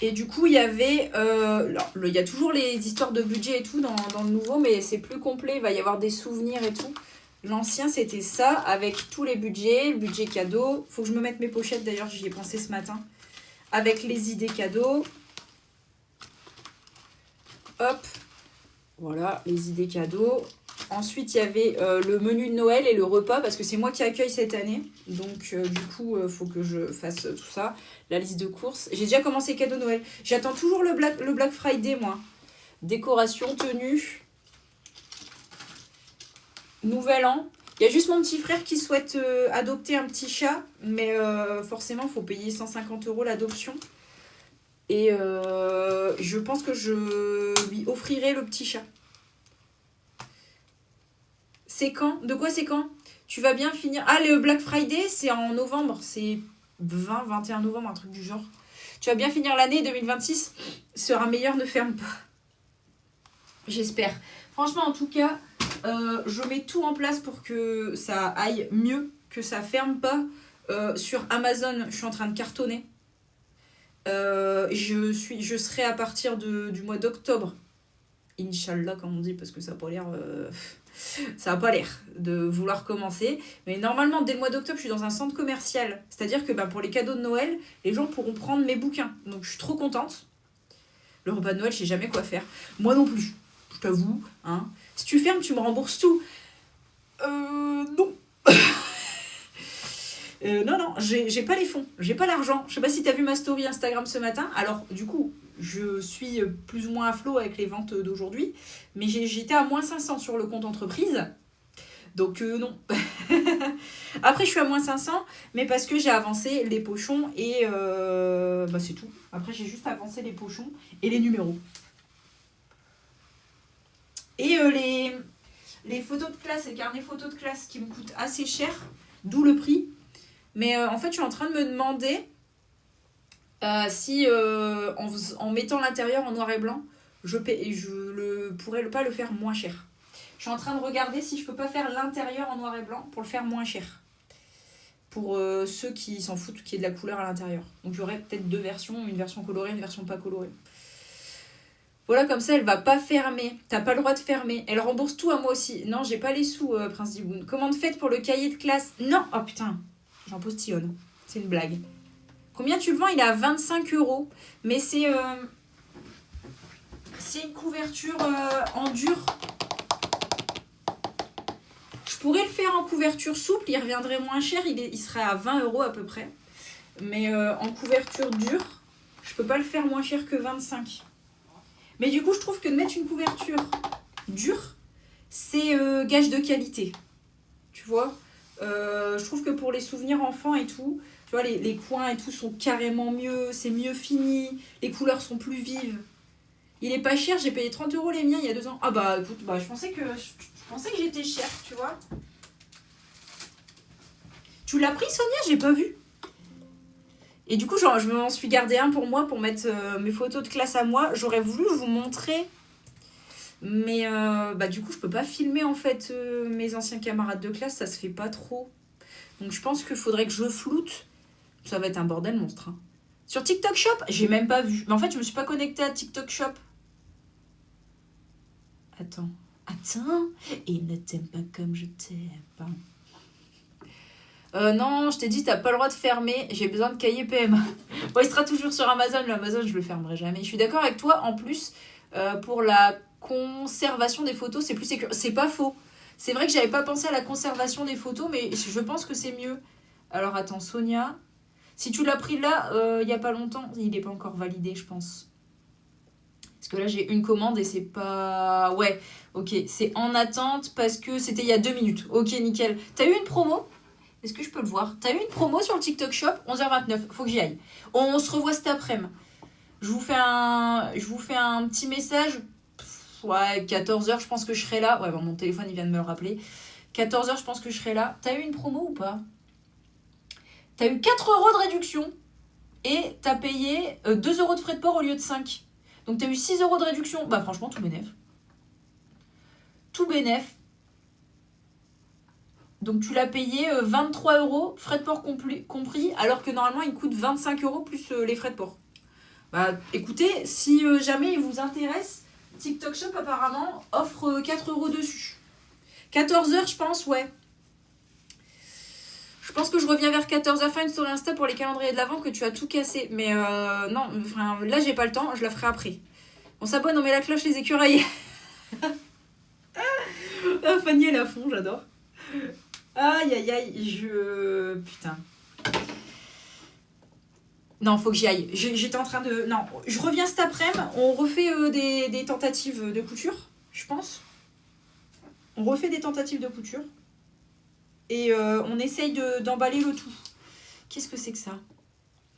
Et du coup, il y avait... il y a toujours les histoires de budget et tout dans le nouveau, mais c'est plus complet. Il va y avoir des souvenirs et tout. L'ancien, c'était ça, avec tous les budgets, le budget cadeau. Faut que je me mette mes pochettes, d'ailleurs, j'y ai pensé ce matin. Avec les idées cadeaux. Hop. Voilà, les idées cadeaux. Ensuite, il y avait le menu de Noël et le repas, parce que c'est moi qui accueille cette année. Donc, du coup, il faut que je fasse tout ça. La liste de courses. J'ai déjà commencé cadeau Noël. J'attends toujours le Black Friday, moi. Décoration, tenue. Nouvel an. Il y a juste mon petit frère qui souhaite adopter un petit chat. Mais forcément, il faut payer 150 € l'adoption. Et je pense que je lui offrirai le petit chat. C'est quand? De quoi c'est quand? Tu vas bien finir... Ah, le Black Friday, c'est en novembre. C'est 21 novembre, un truc du genre. Tu vas bien finir l'année 2026. Sera meilleur, ne ferme pas. J'espère. Franchement, en tout cas, je mets tout en place pour que ça aille mieux, que ça ferme pas. Sur Amazon, je suis en train de cartonner. Je serai à partir du mois d'octobre. Inch'Allah, comme on dit, parce que ça n'a pas l'air... ça n'a pas l'air de vouloir commencer. Mais normalement, dès le mois d'octobre, je suis dans un centre commercial. C'est-à-dire que pour les cadeaux de Noël, les gens pourront prendre mes bouquins. Donc, je suis trop contente. Le repas de Noël, je sais jamais quoi faire. Moi non plus, je t'avoue. Hein. Si tu fermes, tu me rembourses tout. Non. Non, j'ai pas les fonds. J'ai pas l'argent. Je sais pas si t'as vu ma story Instagram ce matin. Alors, du coup, je suis plus ou moins à flot avec les ventes d'aujourd'hui. Mais j'étais à moins 500 sur le compte entreprise. Donc, non. Après, je suis à moins 500. Mais parce que j'ai avancé les pochons et... c'est tout. Après, j'ai juste avancé les pochons et les numéros. Et les photos de classe, les carnets photos de classe qui me coûtent assez cher. D'où le prix. Mais en fait, je suis en train de me demander si en mettant l'intérieur en noir et blanc, je pourrais pas le faire moins cher. Je suis en train de regarder si je peux pas faire l'intérieur en noir et blanc pour le faire moins cher. Pour ceux qui s'en foutent qu'il y ait de la couleur à l'intérieur. Donc, il y aurait peut-être 2 versions, une version colorée, une version pas colorée. Voilà, comme ça, elle va pas fermer. T'as pas le droit de fermer. Elle rembourse tout à moi aussi. Non, j'ai pas les sous, Prince Diboun. Commande faite pour le cahier de classe. Non. Oh putain, j'en postillonne. C'est une blague. Combien tu le vends? Il est à 25 €. Mais c'est une couverture en dur. Je pourrais le faire en couverture souple. Il reviendrait moins cher. Il serait à 20 € à peu près. Mais en couverture dure, je peux pas le faire moins cher que 25. Mais du coup, je trouve que de mettre une couverture dure, c'est gage de qualité. Tu vois, je trouve que pour les souvenirs enfants et tout, tu vois, les coins et tout sont carrément mieux, c'est mieux fini, les couleurs sont plus vives. Il est pas cher, j'ai payé 30 € les miens il y a 2 ans. Ah bah écoute, bah, je pensais que j'étais chère, tu vois. Tu l'as pris, Sonia? J'ai pas vu. Et du coup, genre, je m'en suis gardé un pour moi, pour mettre mes photos de classe à moi. J'aurais voulu vous montrer, mais bah, du coup, je peux pas filmer en fait mes anciens camarades de classe, ça se fait pas trop. Donc je pense qu'il faudrait que je floute. Ça va être un bordel monstre. Hein. Sur TikTok Shop, j'ai même pas vu. Mais en fait, je me suis pas connectée à TikTok Shop. Attends. Il ne t'aime pas comme je t'aime. Non, je t'ai dit, t'as pas le droit de fermer. J'ai besoin de cahier PMA. Bon, il sera toujours sur Amazon. L'Amazon, je le fermerai jamais. Je suis d'accord avec toi. En plus, pour la conservation des photos, c'est plus sécure. C'est pas faux. C'est vrai que j'avais pas pensé à la conservation des photos, mais je pense que c'est mieux. Alors, attends, Sonia. Si tu l'as pris là, il y a pas longtemps, il n'est pas encore validé, je pense. Parce que là, j'ai une commande et c'est pas... Ouais, ok. C'est en attente parce que c'était il y a 2 minutes. Ok, nickel. T'as eu une promo ? Est-ce que je peux le voir? T'as eu une promo sur le TikTok Shop? 11h29, faut que j'y aille. On se revoit cet après-midi. Je vous fais un petit message. Ouais, 14h, je pense que je serai là. Ouais, bon, mon téléphone, il vient de me le rappeler. 14h, je pense que je serai là. T'as eu une promo ou pas? T'as eu 4 € de réduction et t'as payé 2 € de frais de port au lieu de 5. Donc t'as eu 6 € de réduction. Bah franchement, tout bénef. Tout bénef. Donc tu l'as payé 23 €, frais de port compris, alors que normalement il coûte 25 € plus les frais de port. Bah écoutez, si jamais il vous intéresse, TikTok Shop apparemment offre 4 € dessus. 14h je pense, ouais. Je pense que je reviens vers 14h, faire une story Insta pour les calendriers de l'avant que tu as tout cassé. Mais non, enfin, là j'ai pas le temps, je la ferai après. On s'abonne, on met la cloche les écureuils. Ah, Fanny elle est à fond, j'adore. Aïe aïe aïe, putain. Non, faut que j'y aille. J'étais en train de... Non, je reviens cet après-midi. On refait des tentatives de couture, je pense. On refait des tentatives de couture. Et on essaye d'emballer le tout. Qu'est-ce que c'est que ça?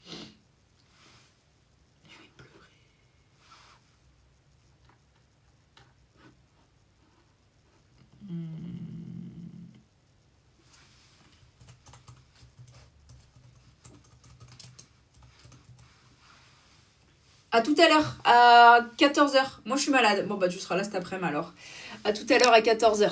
Je vais pleurer. À tout à l'heure, à 14h. Moi, je suis malade. Bon, bah, tu seras là cet après-midi alors. À tout à l'heure à 14h.